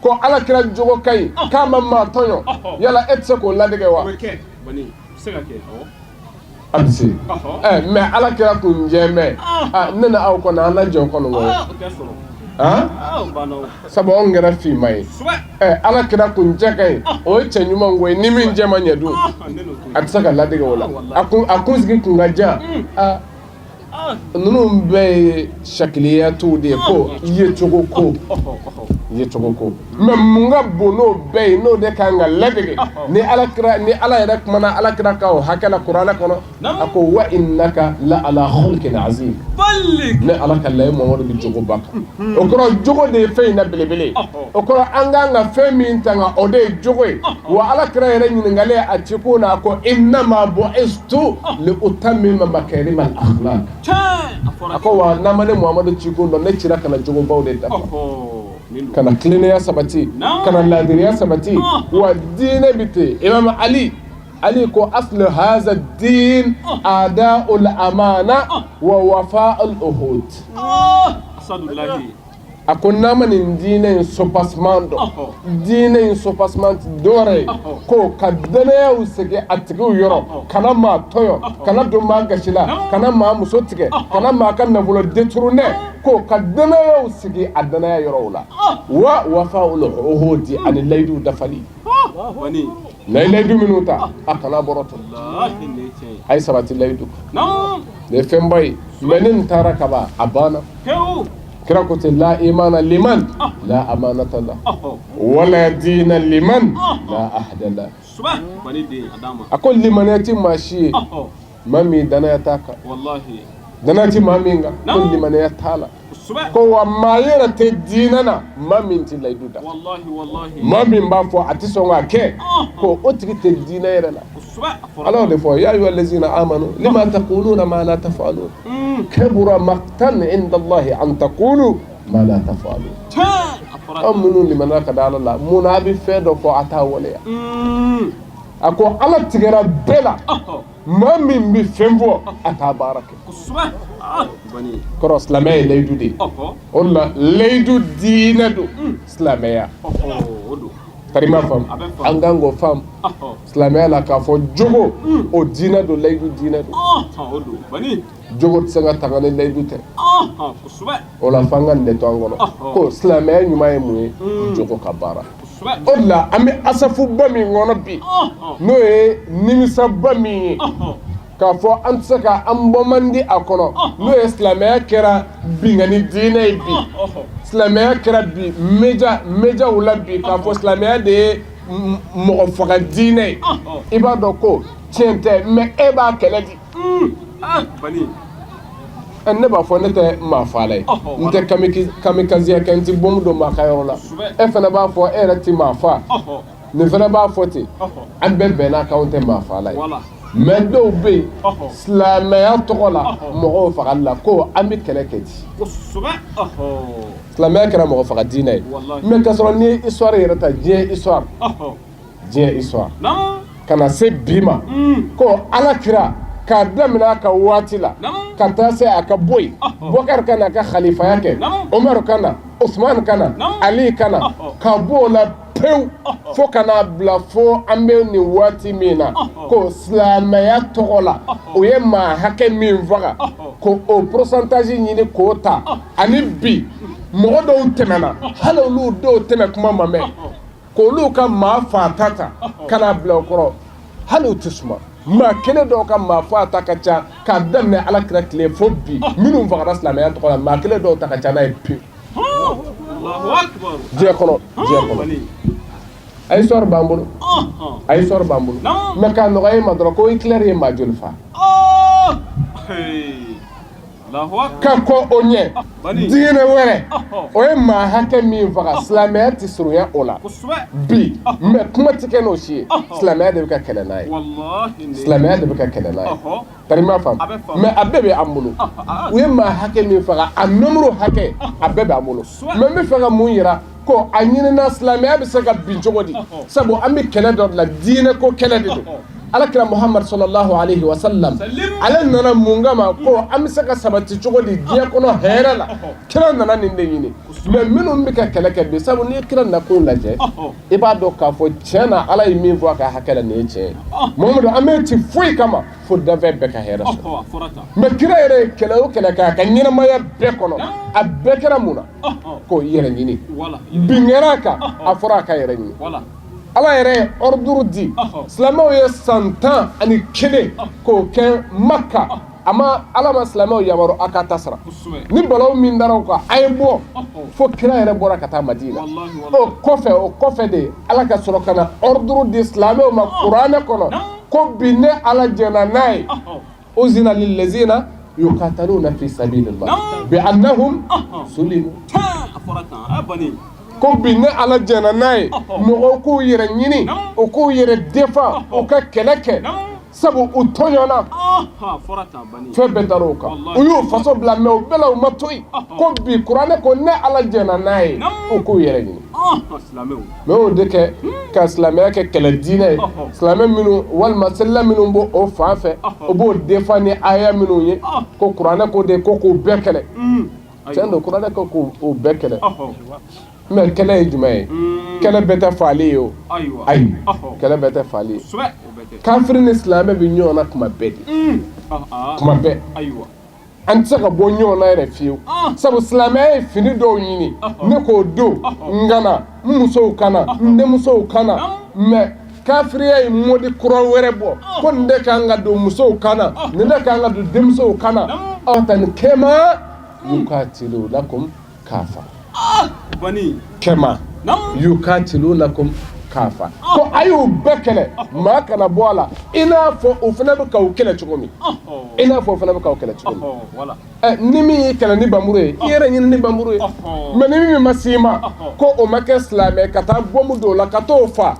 ko alakira jogo ka ɲi k'a ma maa tɔɲɔ yala e tɛ se k'o ladege wa a bɛ se mɛ alakira kun jɛn bɛ ne na aw kɔnɔ an na jɛ o kɔnɔ wa sabu anw kɛra finma ye alakira kun jɛ ka ɲi o ye cɛ ɲuman ko ye ni min jɛ ma ɲɛ dun a tɛ se ka ladege o la a kun sigi kun ka jan ninnu bɛɛ ye sakiliyatiw de ye ko yecogo ko mɛ mun ka bon n'o bɛɛ ye n'o de kan ka ladege ni ala yɛrɛ kumana alakira ka o hakɛ la kuranɛ kɔnɔ a ko wa innaka la ala khulqin azim ne ala ka layi Muhamadu bɛ jogo ba kan o kɔrɔ jogo de ye fɛn in na belebele o kɔrɔ an kan ka fɛn min tanga o de ye jogo ye wa alakira yɛrɛ ɲininkali a ci ko na ko innama bu'istu li utammima makarima al-akhlaq a ko wa n'an ma ne Muhamadu ci ko dɔn ne cira kana jogo baw de dafa kana tilennenya sabati kana laadiriya sabati wa diinɛ bi ten imam ali ko aslu haza din ada'ul amana wa wafa'ul uhud a ko n'a ma nin diinɛ in sopaseman dɔn diinɛ in sopaseman dɔwɛrɛ ko ka danaya segin a tigiw yɔrɔ kana maa tɔɲɔ kana don maa gasi la kana maa muso tigɛ kana maa ka nafolo détourné ko ka danaya segin a danaya yɔrɔw la wa wafa'ul uhud ani layidu dafali n'a layidu minnu ta a kana bɔrɔtɔ a ye sabati layidu ne fɛn ba ye mɛ ne nin taara kaban a banna kira ko ten la imana liman la amanata la wala dina liman la ahda la a ko limaniya ti maa si ye maa min danaya t'a kan danaya ti maa min kan ko limaniya t'a la ko wa maa yɛrɛ tɛ diinɛ na maa min tɛ layidu da maa min b'a fɔ a tɛ sɔn k'a kɛ ko o tigi tɛ diinɛ yɛrɛ la ala y'o de fɔ ya ayyuha allazina amanu lima taquluna ma la taf'alun kabura maqtan inda allahi an taqulu ma la taf'alun aw minnu limanna ka da ala la munna a bɛ fɛn dɔ fɔ a t'a waleya a ko ala tigɛra bɛɛ la maa min bɛ fɛn fɔ a t'a baara kɛ kɔrɔ silamɛya ye layidu de ye o de la layidu diinɛ don silamɛya tari ma faamu an kan k'o faamu silamɛya la k'a fɔ jogo o diinɛ don layidu diinɛ don jogo tɛ se ka taga ni layidu tɛ o la f'an ka nin de to an kɔnɔ ko silamɛya ɲuman ye mun ye jogo ka baara o de la an bɛ asafuba min kɔnɔ bi n'o ye nimisaba min ye k'a fɔ an tɛ se ka an bɔ man di a kɔnɔ n'o ye silamɛya kɛra bingani diinɛ ye bi silamɛya kɛra bi médiaw la bi k'a fɔ silamɛya de ye mɔgɔ faga diinɛ ye i b'a dɔn ko tiɲɛ tɛ mɛ e b'a kɛlɛ di bani ne b'a fɔ ne tɛ maa faala ye n tɛ kamikaziya kɛ n tɛ bɔmu don maa ka yɔrɔ la e fana b'a fɔ e yɛrɛ tɛ maa fa nin fana b'a fɔ ten an bɛɛ bɛnna k'anw tɛ maa faala ye mais dɔw bɛ yen silamɛya tɔgɔ la mɔgɔw fagali la ko an bɛ kɛlɛ kɛ di silamɛya kɛra mɔgɔ faga diinɛ ye mais k'a sɔrɔ n'i ye histoire yɛrɛ ta diɲɛ histoire ka na se bi ma ko ala kira k'a daminɛ a ka waati la ka taa se a ka bɔ yen Bukar ka na a ka khalifaya kɛ Umar ka na Usman ka na Ali ka na ka bɔ o la pewu fo ka n'a bila fo an bɛ nin waati min na ko silamɛya tɔgɔ la o ye maa hakɛ min faga ko o pourcentage ɲini k'o ta ani bi mɔgɔ dɔw tɛmɛna hali olu dɔw tɛmɛ kuma ma mɛn k'olu ka maa fata ta ka n'a bila o kɔrɔ hali u tɛ suma maa kelen dɔw ka maa fata ka ca k'a daminɛ Alakira tile fo bi minnu fagara silamɛya tɔgɔ la maa kelen dɔw ta ka ca n'a ye pewu diɲɛ kɔnɔ a histoire b'an bolo mais k'a nɔgɔya i ma dɔrɔn ko Hitler ye maa joli fa ka kɔ o ɲɛ diinɛ wɛrɛ o ye maa hakɛ min faga silamɛya tɛ surunya o la bi mais kuma tɛ kɛ n'o si ye silamɛya de bɛ ka kɛlɛ n'a ye tari m'a faamu mais a bɛɛ bɛ an bolo u ye maa hakɛ min faga a nombre hakɛ a bɛɛ b'an bolo mais n bɛ fɛ ka mun yira ko a ɲinina silamɛya bɛ se ka bin cogo di sabu an bɛ kɛlɛ dɔ de la diinɛ ko kɛlɛ de don Alakira Muhammad sallallahu alaihi wa sallam ale nana mun kama ko an bɛ se ka sabati cogo di diɲɛ kɔnɔ hɛrɛ la kira nana nin de ɲini mais minnu bɛ ka kɛlɛ kɛ bi sabu n'i ye kira nakun lajɛ i b'a dɔn k'a fɔ tiɲɛ na Ala ye min fɔ a ka hakɛ la nin ye tiɲɛ ye Muhammadu an bɛ ci foyi kama fo danfɛn bɛɛ ka hɛrɛ sɔrɔ mais kira yɛrɛ ye kɛlɛ o kɛlɛ kɛ a ka ɲɛnamaya bɛɛ kɔnɔ a bɛɛ kɛra mun na k'o yɛrɛ ɲini bin kɛra a kan a fɔra a ka yɛrɛ ɲini Ala yɛrɛ ye ordre di silamɛw ye san 11 k'o kɛ Maka Ala ma silamɛw yamaru a ka tasara ni balawu min dara o kan a ye bɔ fo kira yɛrɛ bɔra ka taa Madina o kɔfɛ de Ala ka sɔrɔ ka na ordre di silamɛw ma kuranɛ kɔnɔ ko bi ne Ala jɛna n'a ye uzina lillazina yuqataluna fi sabilillah bi annahum zulimu ko bi ne Ala jɛna n'a ye mɔgɔw k'u yɛrɛ ɲini u k'u yɛrɛ défend u ka kɛlɛ kɛ sabu u tɔɲɔna fɛn bɛɛ dar'o kan u y'u faso bila mais u bɛɛ la u ma to yen ko bi kuranɛ ko ne Ala jɛna n'a ye u k'u yɛrɛ ɲini mais o de kɛ ka silamɛya kɛ kɛlɛ diinɛ ye silamɛ minnu walima selila minnu b'o o fan fɛ o b'o défend ni aya minnu ye ko kuranɛ ko de ko k'u bɛɛ kɛlɛ tiɲɛ don kuranɛ ko k'u bɛɛ kɛlɛ mais kɛlɛ ye jumɛn ye kɛlɛ bɛɛ tɛ faali ye o ayi kɛlɛ bɛɛ tɛ faali ye kafiri ni silamɛ bɛ ɲɔgɔn na kuma bɛɛ de kuma bɛɛ an tɛ se ka bɔ ɲɔgɔn na yɛrɛ fiyewu sabu silamɛya ye fini dɔw ɲini ne k'o don n kana n musow kana n denmusow kana mais kafiriya ye modi kura wɛrɛ bɔ ko nin de kan ka don musow kana nin de kan ka don denmusow kana aw ta nin kɛma yukatilu lakum kafa kɛma yukatilunakum kafa ko a y'u bɛɛ kɛlɛ maa kana bɔ a la i n'a fɔ o fana bɛ k'aw kɛlɛ cogo min ni min y'i kɛlɛ ni banburu ye i yɛrɛ ɲini ni banburu ye mais ni min ma s'i ma ko o ma kɛ silamɛ ka taa bɔmu don o la ka t'o fa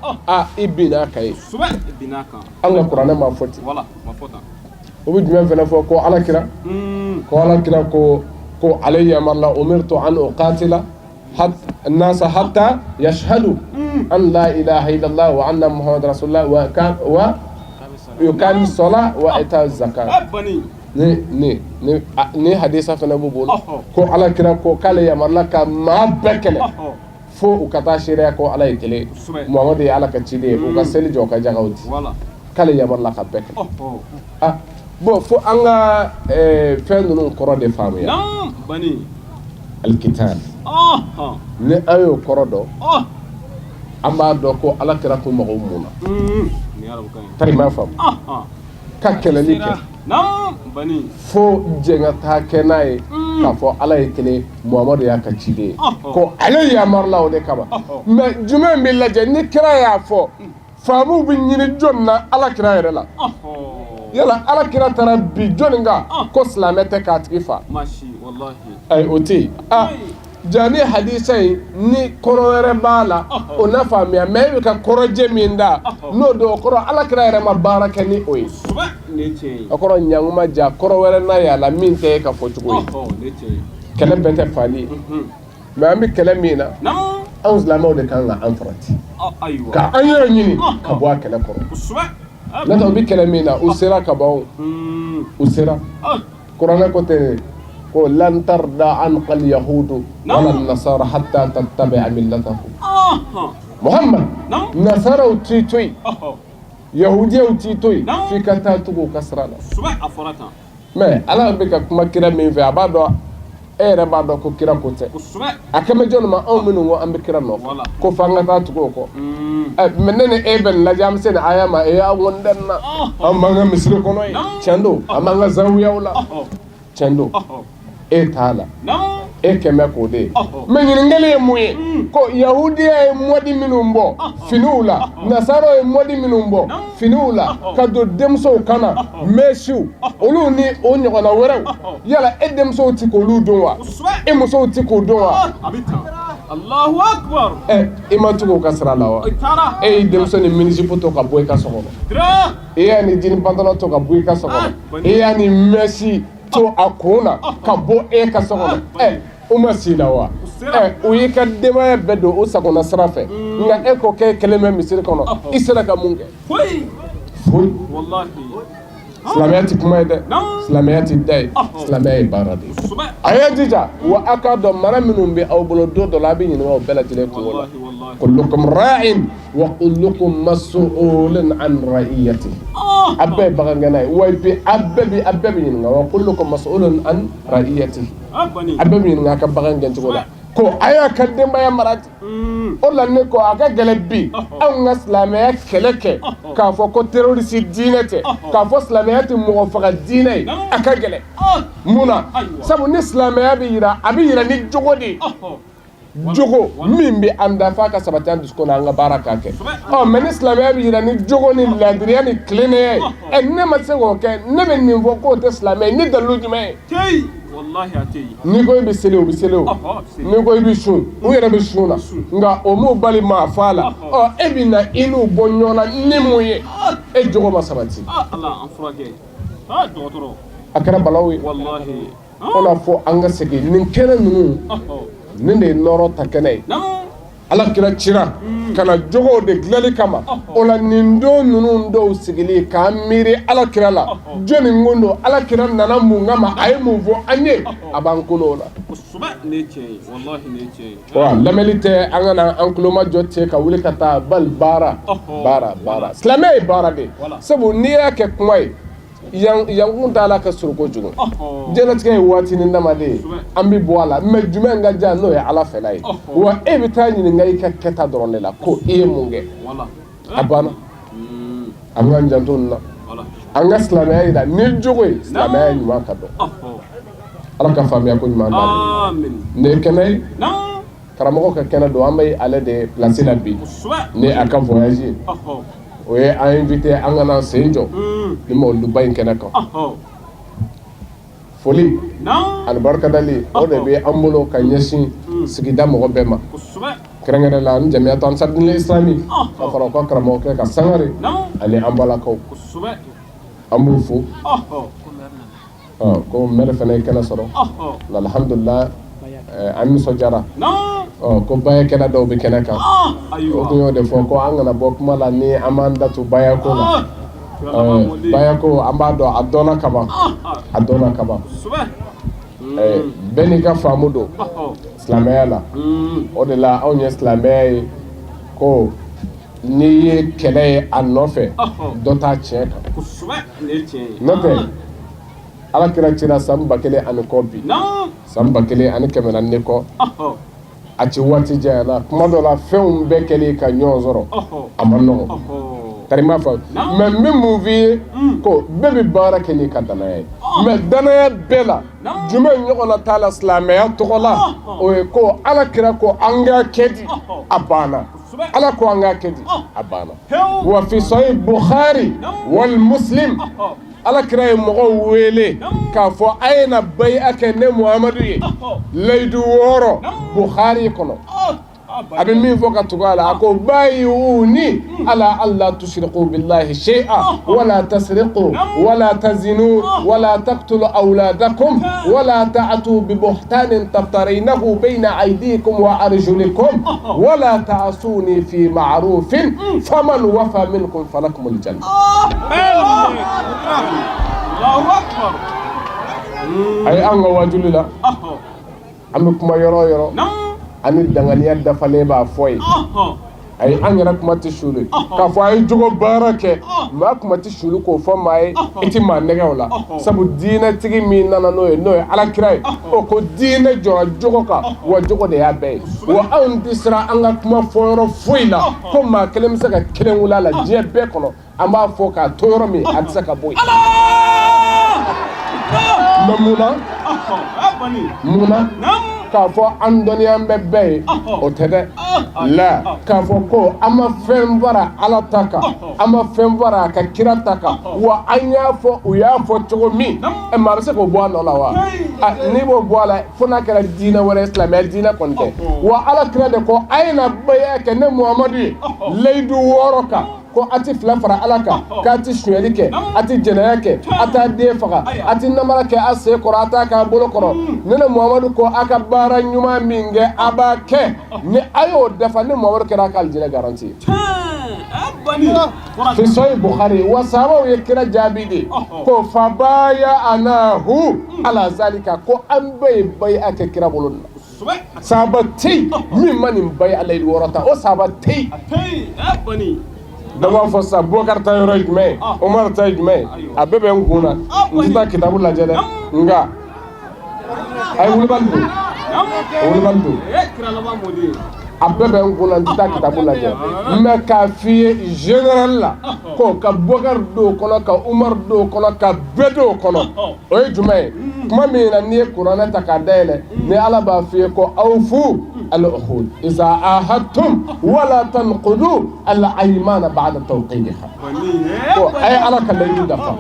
i binna a kan ye an ka kuranɛ ma fɔ ten o bɛ jumɛn fana fɔ ko alakira ko ale yamarla umirtu an uqatila الناس حتى يشهدوا أن لا إله إلا الله وأن محمد رسول الله ويقام الصلاة وإيتاء الزكاة ni hadisa fana b'u bolo ko ala kira ko k'ale yamarla ka maa bɛɛ kɛlɛ fo u ka taa seereya ko ala ye kelen Muhamadu ye ala ka ciden ye u ka seli jɔ u ka jagaw di k'ale yamarla ka bɛɛ kɛlɛ bon fo an ka fɛn ninnu kɔrɔ de faamuya alkitab ni an y'o kɔrɔ dɔn an b'a dɔn ko ala kira ko mɔgɔw mun na tari m'a faamu ka kɛlɛli kɛ fo jɛn ka taa kɛ n'a ye k'a fɔ ala ye kelen Muhamadu y'a ka ciden ye ko ale yamarala o de kama mais jumɛn bɛ lajɛ ni kira y'a fɔ faamuw bɛ ɲini jɔn na ala kira yɛrɛ la yala alakira tara bi joninga ko silamɛ tɛ k'a tigi fa Mashi, wallahi. ayi o tɛ yen jani hadisa in ni kɔrɔ wɛrɛ b'a la o na faamuya mais e bɛ ka kɔrɔjɛ min da n'o don o kɔrɔ alakira yɛrɛ ma baara kɛ ni o ye o kɔrɔ ɲankuma ja kɔrɔ wɛrɛ n'a y'a la min tɛ e ka fɔcogo ye kɛlɛ bɛɛ tɛ faali ye mais an bɛ kɛlɛ min na anw silamɛw de kan ka an farati ka an yɛrɛ ɲini ka bɔ a kɛlɛ kɔrɔ n'o tɛ u bɛ kɛlɛ min na u sera ka ban u sera kuranɛ ko tɛ ko lan tarda anka alyahudu wala nasara hatta tattabi'a millatahum Muhammad nasaraw t'i to yen yahudiyaw t'i to yen f'i ka taa tugu u ka sira la mais ala bɛ ka kuma kira min fɛ a b'a dɔn e yɛrɛ b'a dɔn ko kira ko tɛ a kɛmɛ jɔnni ma anw minnu ko an bɛ kira nɔfɛ ko f'an ka taa tugu o kɔ mais ne ni e bɛ nin lajɛ an bɛ se nin aya ma e y'a wɔndɛni na an b'an ka misiri kɔnɔ yen tiɲɛ don an b'an ka zawiyaw la tiɲɛ don e t'a la e kɛmɛ k'o de ye mais ɲininkali ye mun ye ko yahudiya ye mɔdi minnu bɔ finiw la nasara ye mɔdi minnu bɔ finiw la ka don denmusow kan na mesiw olu ni o ɲɔgɔnna wɛrɛw yala e denmusow tɛ k'olu don wa e musow tɛ k'o don wa Allahu Akbar. I ma tugu ka sira la wa e y'i denmuso ni minisipu to ka bɔ i ka so kɔnɔ e y'a ni jini pantalon to ka bɔ i ka so kɔnɔ e y'a ni mɛsi to a kun na ka bɔ e ka so kɔnɔ o ma si la wa o y'i ka denbaya bɛɛ don o sagona sira fɛ nka e ko k'e kelen bɛ misiri kɔnɔ i sera ka mun kɛ foyi silamɛya tɛ kuma ye dɛ silamɛya tɛ da ye silamɛya ye baara de ye a y'a jija wa a k'a dɔn mara minnu bɛ aw bolo don dɔ la a bɛ ɲininka o bɛɛ lajɛlen kungo la kullukum ra'in wa kullukum mas'ulun an ra'iyatihi a bɛɛ ye bagangɛnna ye wa bi a bɛɛ bɛ ɲininka wa kullukum mas'ulun an ra'iyatihi a bɛɛ bɛ ɲininka a ka bagan gɛncogo la ko a y'a ka denbaya mara ten o la ne ko a ka gɛlɛn bi anw ka silamɛya kɛlɛ kɛ k'a fɔ ko terroriste diinɛ tɛ k'a fɔ silamɛya tɛ mɔgɔ faga diinɛ ye a ka gɛlɛn mun na sabu ni silamɛya bɛ yira a bɛ yira ni jogo de ye jogo min bɛ an da f'a ka sabati an dusukun na an ka baara k'a kɛ mais ni silamɛya bɛ yira ni jogo ni ladiriya ni tilennenya ye ne ma se k'o kɛ ne bɛ nin fɔ k'o tɛ silamɛ ye ni dalilu jumɛn ye n'i ko i bɛ seli o bɛ seli o n'i ko i bɛ sun u yɛrɛ bɛ sun na nka o m'u bali maa fa la e bɛ na i n'u bɔ ɲɔgɔn na ni mun ye e jogo ma sabati a kɛra balawu ye o la fɔ an ka segin nin kɛnɛ ninnu nin de ye nɔrɔ ta kɛnɛ ye alakira cira ka na jogow de dilanli kama o la nin don ninnu dɔw sigili k'an miiri alakira la jɔnni ko don alakira nana mun kama a ye mun fɔ an ye a b'an kolo o la lamɛnni tɛ an ka na an tulomajɔ ten ka wuli ka taa bali baara silamɛ ye baara de sabu n'i y'a kɛ kuma ye yankun t'a la ka sɔrɔ kojugu diɲɛlatigɛ ye waati ni damaden ye an bɛ bɔ a la mais jumɛn ka diya n'o ye ala fɛla ye wa e bɛ taa ɲininka i ka kɛta dɔrɔn de la ko i ye mun kɛ a banna an k'an janto nin na an ka silamɛya yira ni jogo ye silamɛya ɲuman ka dɔn ala ka faamuya ko ɲuman d'an ma nin ye kɛnɛ ye karamɔgɔ ka kɛnɛ don an bɛ ale de place la bi ni a ka voyage ye o ye an invité an kana sen jɔ ni mawuluba in kɛnɛ kan foli ani barikadali o de bɛ an bolo ka ɲɛsin sigida mɔgɔ bɛɛ ma kɛrɛnkɛrɛn la ni jamiyatu ansarudin islami ka fara u ka karamɔgɔkɛ ka sangare ani an balakaw an b'u fo ko maire fana ye kɛnɛ sɔrɔ alhamdulilah an nisɔndiyara ko baya kɛnɛ dɔw bɛ kɛnɛ kan o tun y'o de fɔ ko an kana bɔ kuma la ni an b'an datu bayako la bayako an b'a dɔn a dɔnna kaban bɛɛ n'i ka faamu don silamɛya la o de la anw ye silamɛya ye ko n'i ye kɛlɛ ye a nɔfɛ dɔ t'a tiɲɛ kan n'o tɛ alakira cira san 1000 ani kɔ bi san 1400 kɔ a ci waati janyana kuma dɔ la fɛnw bɛɛ kɛlen ka ɲɔgɔn sɔrɔ a ma nɔgɔ karima fa mais n bɛ mun f'i ye ko bɛɛ bɛ baara kɛ n'i ka danaya ye mais danaya bɛɛ la jumɛn ɲɔgɔnna t'a la silamɛya tɔgɔ la o ye ko alakira ko an k'a kɛ di a banna ala ko an k'a kɛ di a banna wa fi sahih bukhari wal muslim ala kira ye mɔgɔw wele k'a fɔ a ye na bai'a kɛ ne Muhamadu ye layidu 6 Bukhari kɔnɔ a bɛ min fɔ ka tugu a la a ko bayi'uni ala alla tushriku billahi shay'an wala tasriqu wala tazinu wala taqtulu awladakum wala ta'tu bi buhtanin taftarinahu bayna aydikum wa arjulikum wala ta'suni fi ma'rufin faman wafa minkum falakum aljanna. Allahu akbar. ay an ga wajuli la an bɛ kuma yɔrɔ yɔrɔ ani danganiya dafalen b'a fɔ ye ay an yɛrɛ kuma tɛ sulu k'a fɔ a ye jogo baara kɛ maa kuma tɛ sulu k'o fɔ maa ye i tɛ maa nɛgɛ o la sabu diinɛtigi min nana n'o ye alakira ye o ko diinɛ jɔra jogo kan wa jogo de y'a bɛɛ ye wa anw tɛ siran an ka kuma fɔ yɔrɔ foyi la ko maa kelen bɛ se ka kelen wuli a la diɲɛ bɛɛ kɔnɔ an b'a fɔ k'a to yɔrɔ min a tɛ se ka bɔ yen. mais munna k'a fɔ an dɔnniya bɛ bɛɛ ye o tɛ dɛ la k'a fɔ ko an ma fɛn fara ala ta kan an ma fɛn fara a ka kira ta kan wa an y'a fɔ u y'a fɔ cogo min maa bɛ se k'o bɔ a nɔ la wa n'i b'o bɔ a la fo n'a kɛra diinɛ wɛrɛ ye silamɛya diinɛ kɔni tɛ wa ala kira de ko a ye na bai'a kɛ ne Muhamadu ye layidu 6 kan ko a tɛ fila fara ala kan k'a tɛ sonyali kɛ a tɛ jɛnɛya kɛ a t'a den faga a tɛ namara kɛ a sen kɔrɔ a t'a k'a bolo kɔrɔ ne Muhamadu ko a ka baara ɲuman min kɛ a b'a kɛ ni a y'o dafa ne Muhamadu kɛra a ka aljinɛ garanti fi sahih Bukhari wa sahabaw ye kira jaabi de ko fa baya'anahu ala zalika ko an bɛɛ ye bai'a kɛ kira bolo la sahaba tɛ min ma nin bai'a layidu 6 ta o sahaba tɛ dama fɔ sa Bubakar ta yɔrɔ jumɛn Umar ta jumɛn a bɛɛ bɛ n kun na n tɛ taa kitabu lajɛ dɛ nka a ye wulibali don a bɛɛ bɛ n kun na n tɛ taa kitabu lajɛ mais k'a f'i ye général la ko ka Bubakar don o kɔnɔ ka Umar don o kɔnɔ ka bɛɛ don o kɔnɔ o ye jumɛn ye kuma min na n'i ye kuranɛ ta k'a dayɛlɛ ni ala b'a f'i ye ko awfu al-uqud iza ahadtum wala tanqudu al-aymana ba'da tawqidiha ko ay ala ka layidu dafa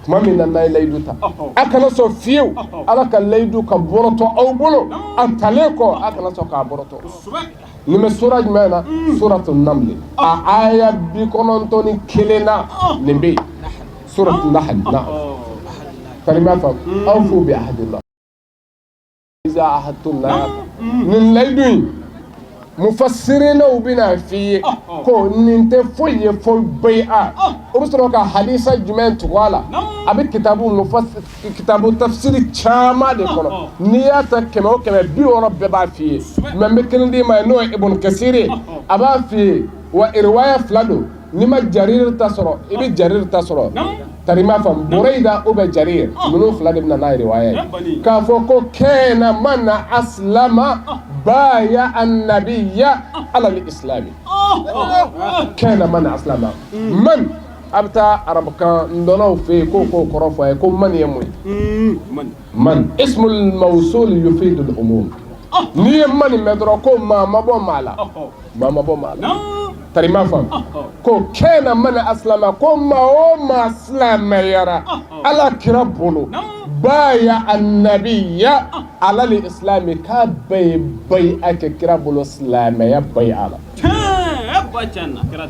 kuma min na n'a ye layidu ta a kana sɔn fiyewu ala ka layidu ka bɔrɔtɔ aw bolo a talen kɔ a kana sɔn k'a bɔrɔtɔ nin bɛ sura jumɛn na suratu naml a aya 91 na nin bɛ yen suratu nahl na kalima fam awfu bi ahdillah iza ahadtum la nin layidu mufassirinaw bina f'i ye ko nin tɛ foyi ye fo bai'a o bɛ sɔrɔ ka hadisa jumɛn tugu a la a bɛ kitabu tafsiri caman de kɔnɔ n'i y'a ta 100 o 100 60 bɛɛ b'a f'i ye mais n bɛ kelen d'i ma ye n'o ye Ibn Kasir ye a b'a f'i ye wa riwaya 2 don n'i ma Jarir ta sɔrɔ i bɛ Jarir ta sɔrɔ tarima fam Burayda ou bien Jarir minnu 2 de bɛna n'a ye riwaya ye k'a fɔ ko kana man aslama baya an-nabiyya ala al-islam kana man aslama man abta arabakan ndonaw fe ko kɔrɔ fɔ ye ko man ye mun man ismul mawsul yufidu al-umum ni ye man mɛ dɔrɔn ko maa ma bɔ maa la tarima fam ko kana man aslama ko maa o maa silamɛyara ala kira bolo baya an-nabiyya ala al-islam ka bai'a kɛ kira bolo silamɛya bai'a la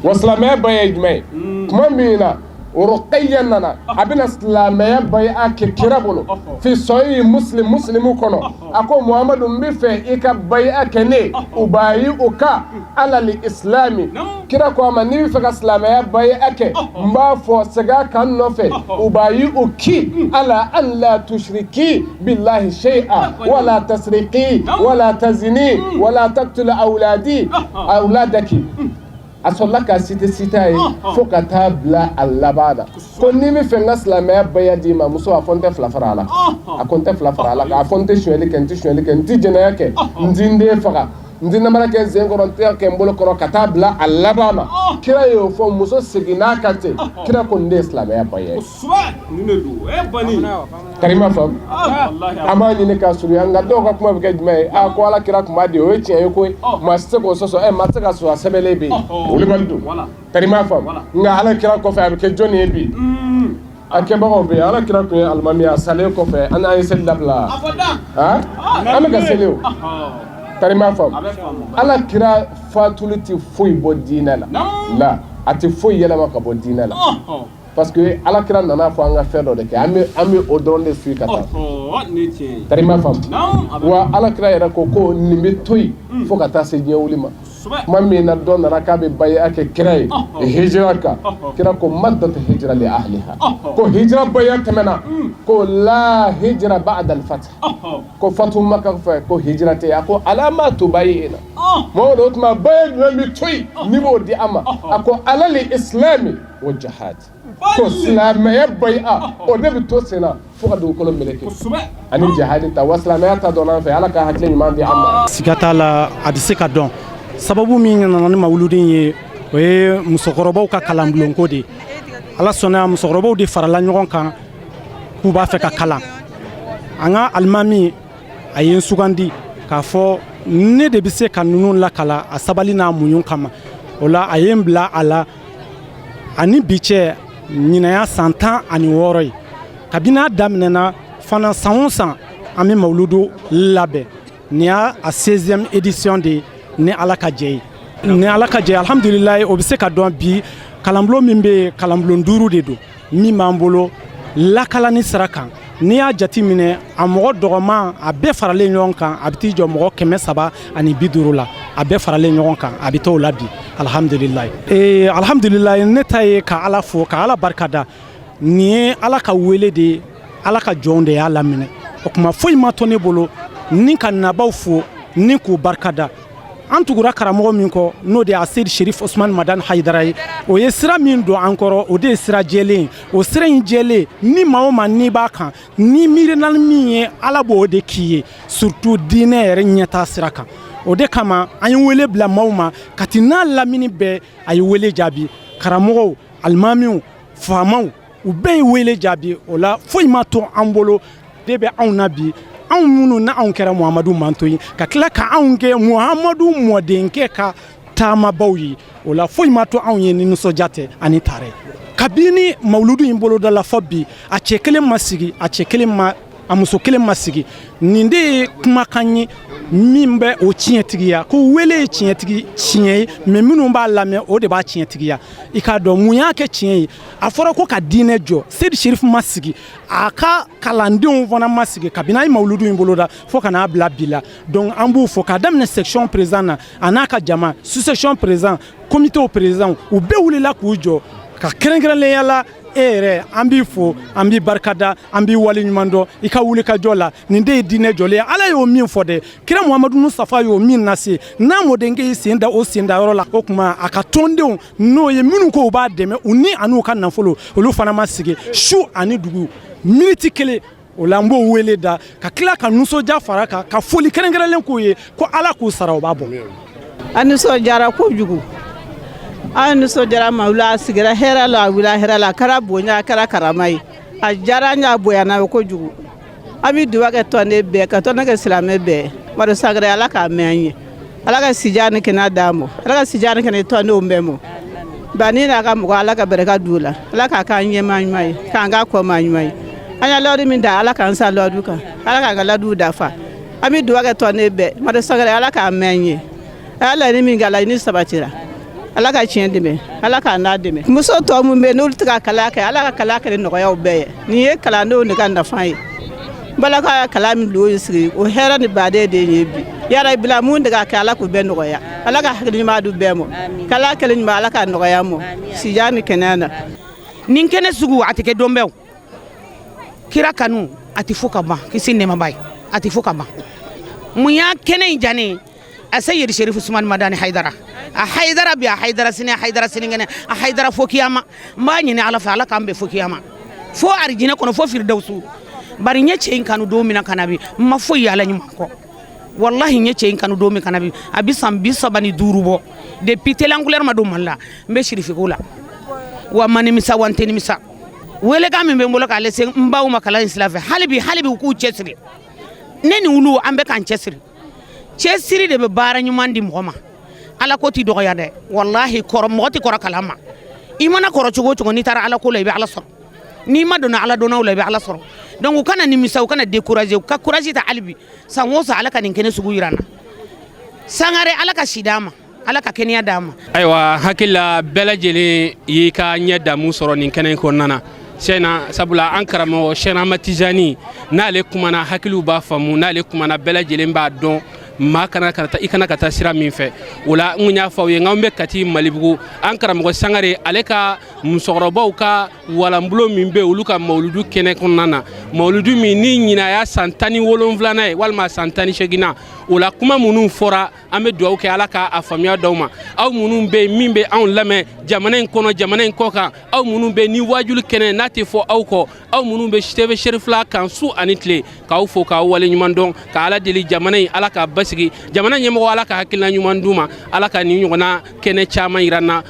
wa silamɛya bai'a jumɛn kuma min na Ruqayya nana a bɛna silamɛya bai'a kɛ kira bolo fi sahih muslimu kɔnɔ a ko Muhamadu n bɛ fɛ i ka bai'a kɛ ne ubayi'uka ala al-islami kira ko a ma n'i bɛ fɛ ka silamɛya bai'a kɛ n b'a fɔ segin a kan nɔfɛ ubayi'uki ala an la tushriki billahi shay'an wala tasriqi wala tazini wala taqtuli awladaki a sɔrɔla ka cité a ye fo ka taa bila a laban na ko n'i bɛ fɛ n ka silamɛya bai'a d'i ma muso a fɔ n tɛ fila fara a la a ko n tɛ fila fara a la k'a fɔ n tɛ sonyali kɛ n tɛ jɛnɛya kɛ n tɛ n den faga n tɛ namara kɛ n sen kɔrɔ n tɛ kɛ n bolo kɔrɔ ka taa bila a laban na kira y'o fɔ muso seginna ka ten kira ko nin de ye silamɛya bai'a ye karima fam an b'a ɲini ka surunya nka dɔw ka kuma bɛ kɛ jumɛn ye a ko ala kira kun b'a di o ye tiɲɛ ye koyi maa tɛ se k'o sɔsɔ maa tɛ se ka sɔrɔ a sɛbɛnlen bɛ yen olu bɛ don karima fam nka ala kira kɔfɛ a bɛ kɛ jɔnni ye bi akebagaw be ala kira ko almamiya sale ko fe an ay sel labla ha am ga selew tarima fam ala kira fatuliti foy bo dinala la ati foy yela maka bo dinala parce que ala kira nana fo anga fedo de ke ami o don de suika ta tarima fam wa ala kira era ko nimbe toy fo kata se nyewulima mami na don rakabe baye ake kirai hijra ka kira ko maddat hijra li ahliha ko hijra baye tamana ko la hijra ba'da al-fath ko fatu makka fa ko hijra te ko alamatu bayina mawdut ma baye mi toy nibo di ama ko alali islami wa jihad ko islamaya bay'a o de to sena fuka do ko meleke ani jihad ta waslamaya ta dona fa alaka hakle man di amma sigata la abiseka don sababu min nana ni mawludin ye o ye musokɔrɔbaw ka kalanbulonko de ala sɔnna musokɔrɔbaw de farala ɲɔgɔn kan k'u b'a fɛ ka kalan an ka alimami a ye n sugandi k'a fɔ ne de bɛ se ka ninnu lakala a sabali n'a muɲu kama o la a ye n bila a la ani bi cɛ ɲinaya san 16 ye kabini a daminɛna fana san o san an bɛ mawludu labɛn nin y'a 16e édition de ye ni ala ka jɛ ni ala ka jɛ alhamdulilayi o bɛ se ka dɔn bi kalanbulon min bɛ kalanbulon 5 de don min b'an bolo lakalani sira kan n'i y'a jate minɛ a mɔgɔ dɔgɔman a bɛɛ faralen ɲɔgɔn kan a bɛ t'i jɔ mɔgɔ 350 la a bɛɛ faralen ɲɔgɔn kan a bɛ t'o la bi alhamdulilayi alhamdulilayi ne ta ye ka ala fo ka ala barikada nin ye ala ka wele de ye ala ka jɔnw de y'a laminɛ o tuma foyi ma to ne bolo ni ka nabaw fo ni k'u barikada an tugura karamɔgɔ min kɔ n'o de ye Seydi Sherif Osman Madani Haidara ye o ye sira min don an kɔrɔ o de ye sira jɛlen o sira in jɛlen ni maa o maa n'i b'a kan ni miirina min ye ala b'o de k'i ye surtout diinɛ yɛrɛ ɲɛtaa sira kan o de kama an ye wele bila maaw ma kati n'a lamini bɛɛ a ye wele jaabi karamɔgɔw alimamiw faamaw u bɛɛ ye wele jaabi o la foyi ma to an bolo de bɛ anw na bi anw minnu na anw kɛra Muhamadu manto ye ka tila ka anw kɛ Muhamadu mɔdenkɛ ka taamabaw ye o la foyi ma to anw ye ni nisɔndiya tɛ ani taara ye kabini mawludu in boloda la fɔ bi a cɛ kelen ma sigi a muso kelen ma sigi nin de ye kumakan ye min bɛ o tiɲɛtigiya ko wele ye tiɲɛtigi tiɲɛ ye mais minnu b'a lamɛn o de b'a tiɲɛtigiya i k'a dɔn mun y'a kɛ tiɲɛ ye a fɔra ko ka diinɛ jɔ Seydi Sherif ma sigi a ka kalandenw fana ma sigi kabini a ye mawludu in boloda fo ka n'a bila bi la donc an b'u fɔ k'a daminɛ section président na a n'a ka jama sous-section président comité président u bɛɛ wulila k'u jɔ ka kɛrɛnkɛrɛnnenya la e yɛrɛ an b'i fo an b'i barikada an b'i waleɲuman dɔn i ka wuli ka jɔ la nin de ye diinɛ jɔlen ye ala y'o min fɔ dɛ kira Muhamadu Mustafa y'o min lase n'a mɔdenkɛ y'i sen da o senda yɔrɔ la o tuma a ka tɔndenw n'o ye minnu ko u b'a dɛmɛ u ni an'u ka nafolo olu fana ma sigi su ani dugu miniti kelen o la an b'o wele da ka tila ka nisɔndiya fara kan ka foli kɛrɛnkɛrɛnlen k'u ye ko ala k'u sara o b'a bɔ a nisɔndiyara kojugu an nisɔndiyara ma wula a sigira hɛrɛ la a wula hɛrɛ la a kɛra bonya a kɛra karama ye a diyara an y'a bonyana ye kojugu an bɛ duba kɛ tɔnden bɛɛ ka tɔn kɛ silamɛ bɛɛ bari sagɛrɛ ala k'a mɛn an ye ala ka sidiya ni kɛnɛya d'an ma ala ka sidiya ni kɛnɛya tɔndenw bɛɛ ma ba ni n'a ka mɔgɔ ala ka barika d'u la ala k'a k'an ɲɛmaa ɲuman ye k'an k'a kɔmaa ɲuman ye an y'a lɔɔri min da ala k'an sa lɔɔriw kan ala k'an ka lɔɔriw dafa an bɛ duba kɛ tɔnden bɛɛ bari sagɛrɛ ala k'a mɛn an ye a y'a laɲini min kɛ a laɲini sabatira ala ka tiɲɛ dɛmɛ ala k'a n'a dɛmɛ muso tɔ min bɛ yen n'olu tɛ ka kalan kɛ ala ka kalan kɛ ni nɔgɔyaw bɛɛ ye nin ye kalandenw de ka nafa ye balaka ka kalan min don sigi o hɛrɛ ni baden de ye bi yara bila mun de ka kɛ ala k'u bɛɛ nɔgɔya ala ka hakili ɲuman d'u bɛɛ ma kalan kɛlen ɲuman ala k'a nɔgɔya ma sidiya ni kɛnɛya na nin kɛnɛ sugu a tɛ kɛ don bɛɛ kira kanu a tɛ fo ka ban kisi nɛɛmaba ye a tɛ fo ka ban mun y'a kɛnɛ in diya ne ye a Seydi Sherif Osman Madani Haidara a Haidara bi a Haidara sini ngene a Haidara fo kiyama mba ɲini ala fɛ ala k'an bɛ fo kiyama fo arijinɛ kɔnɔ fo firidausu bari n ye cɛ in kanu don min na ka na bi n ma foyi ala ɲuman kɔ wallahi n ye cɛ in kanu don min ka na bi a bɛ san 35 bɔ depuis Télangulɛri ma don Mali la n bɛ sirifiko la wa ma nimisa wa n tɛ nimisa welekan min bɛ n bolo k'a lase n baw ma kalan in sira fɛ hali bi u k'u cɛsiri ne ni olu an bɛ k'an cɛsiri cɛsiri de bɛ baara ɲuman di mɔgɔ ma ala ko t'i dɔgɔya dɛ wallahi mɔgɔ tɛ kɔrɔ kalan ma i mana kɔrɔ cogo o cogo n'i taara ala ko la i bɛ ala sɔrɔ n'i ma donna ala donnaw la i bɛ ala sɔrɔ donc u kana nimisa u kana décourager u ka courage ta hali bi san o san ala ka nin kɛnɛ sugu yira n na sangare ala ka si d'an ma ala ka kɛnɛya d'an ma. ayiwa hakili la bɛɛ lajɛlen y'i ka ɲɛ damu sɔrɔ nin kɛnɛ in kɔnɔna na sɛna sabula an karamɔgɔ Sɛna Ahmad Tijani n'ale kumana hakiliw b'a faamu n'ale kumana bɛɛ lajɛlen b'a dɔn maa i kana ka taa sira min fɛ o la n y'a fɔ aw ye n k'an bɛ Kati Malibugu an karamɔgɔ Sangare ale ka musokɔrɔbaw ka walanbolo min bɛ olu ka mawuludu kɛnɛ kɔnɔna na mawuludu min ni ɲina y'a san 17nan ye walima san 18nan o la kuma minnu fɔra an bɛ dugawu kɛ ala k'a faamuya d'aw ma aw minnu bɛ yen min bɛ anw lamɛn jamana in kɔnɔ jamana in kɔ kan aw minnu bɛ ni wajuli kɛnɛ n'a tɛ fɔ aw kɔ aw minnu bɛ TV Sherifila kan su ani tile k'aw fo k'aw waleɲuman dɔn ka ala deli jamana in ala k'a basigi jamana ɲɛmɔgɔ ala ka hakilina ɲuman d'u ma ala ka nin ɲɔgɔnna kɛnɛ caman yira n na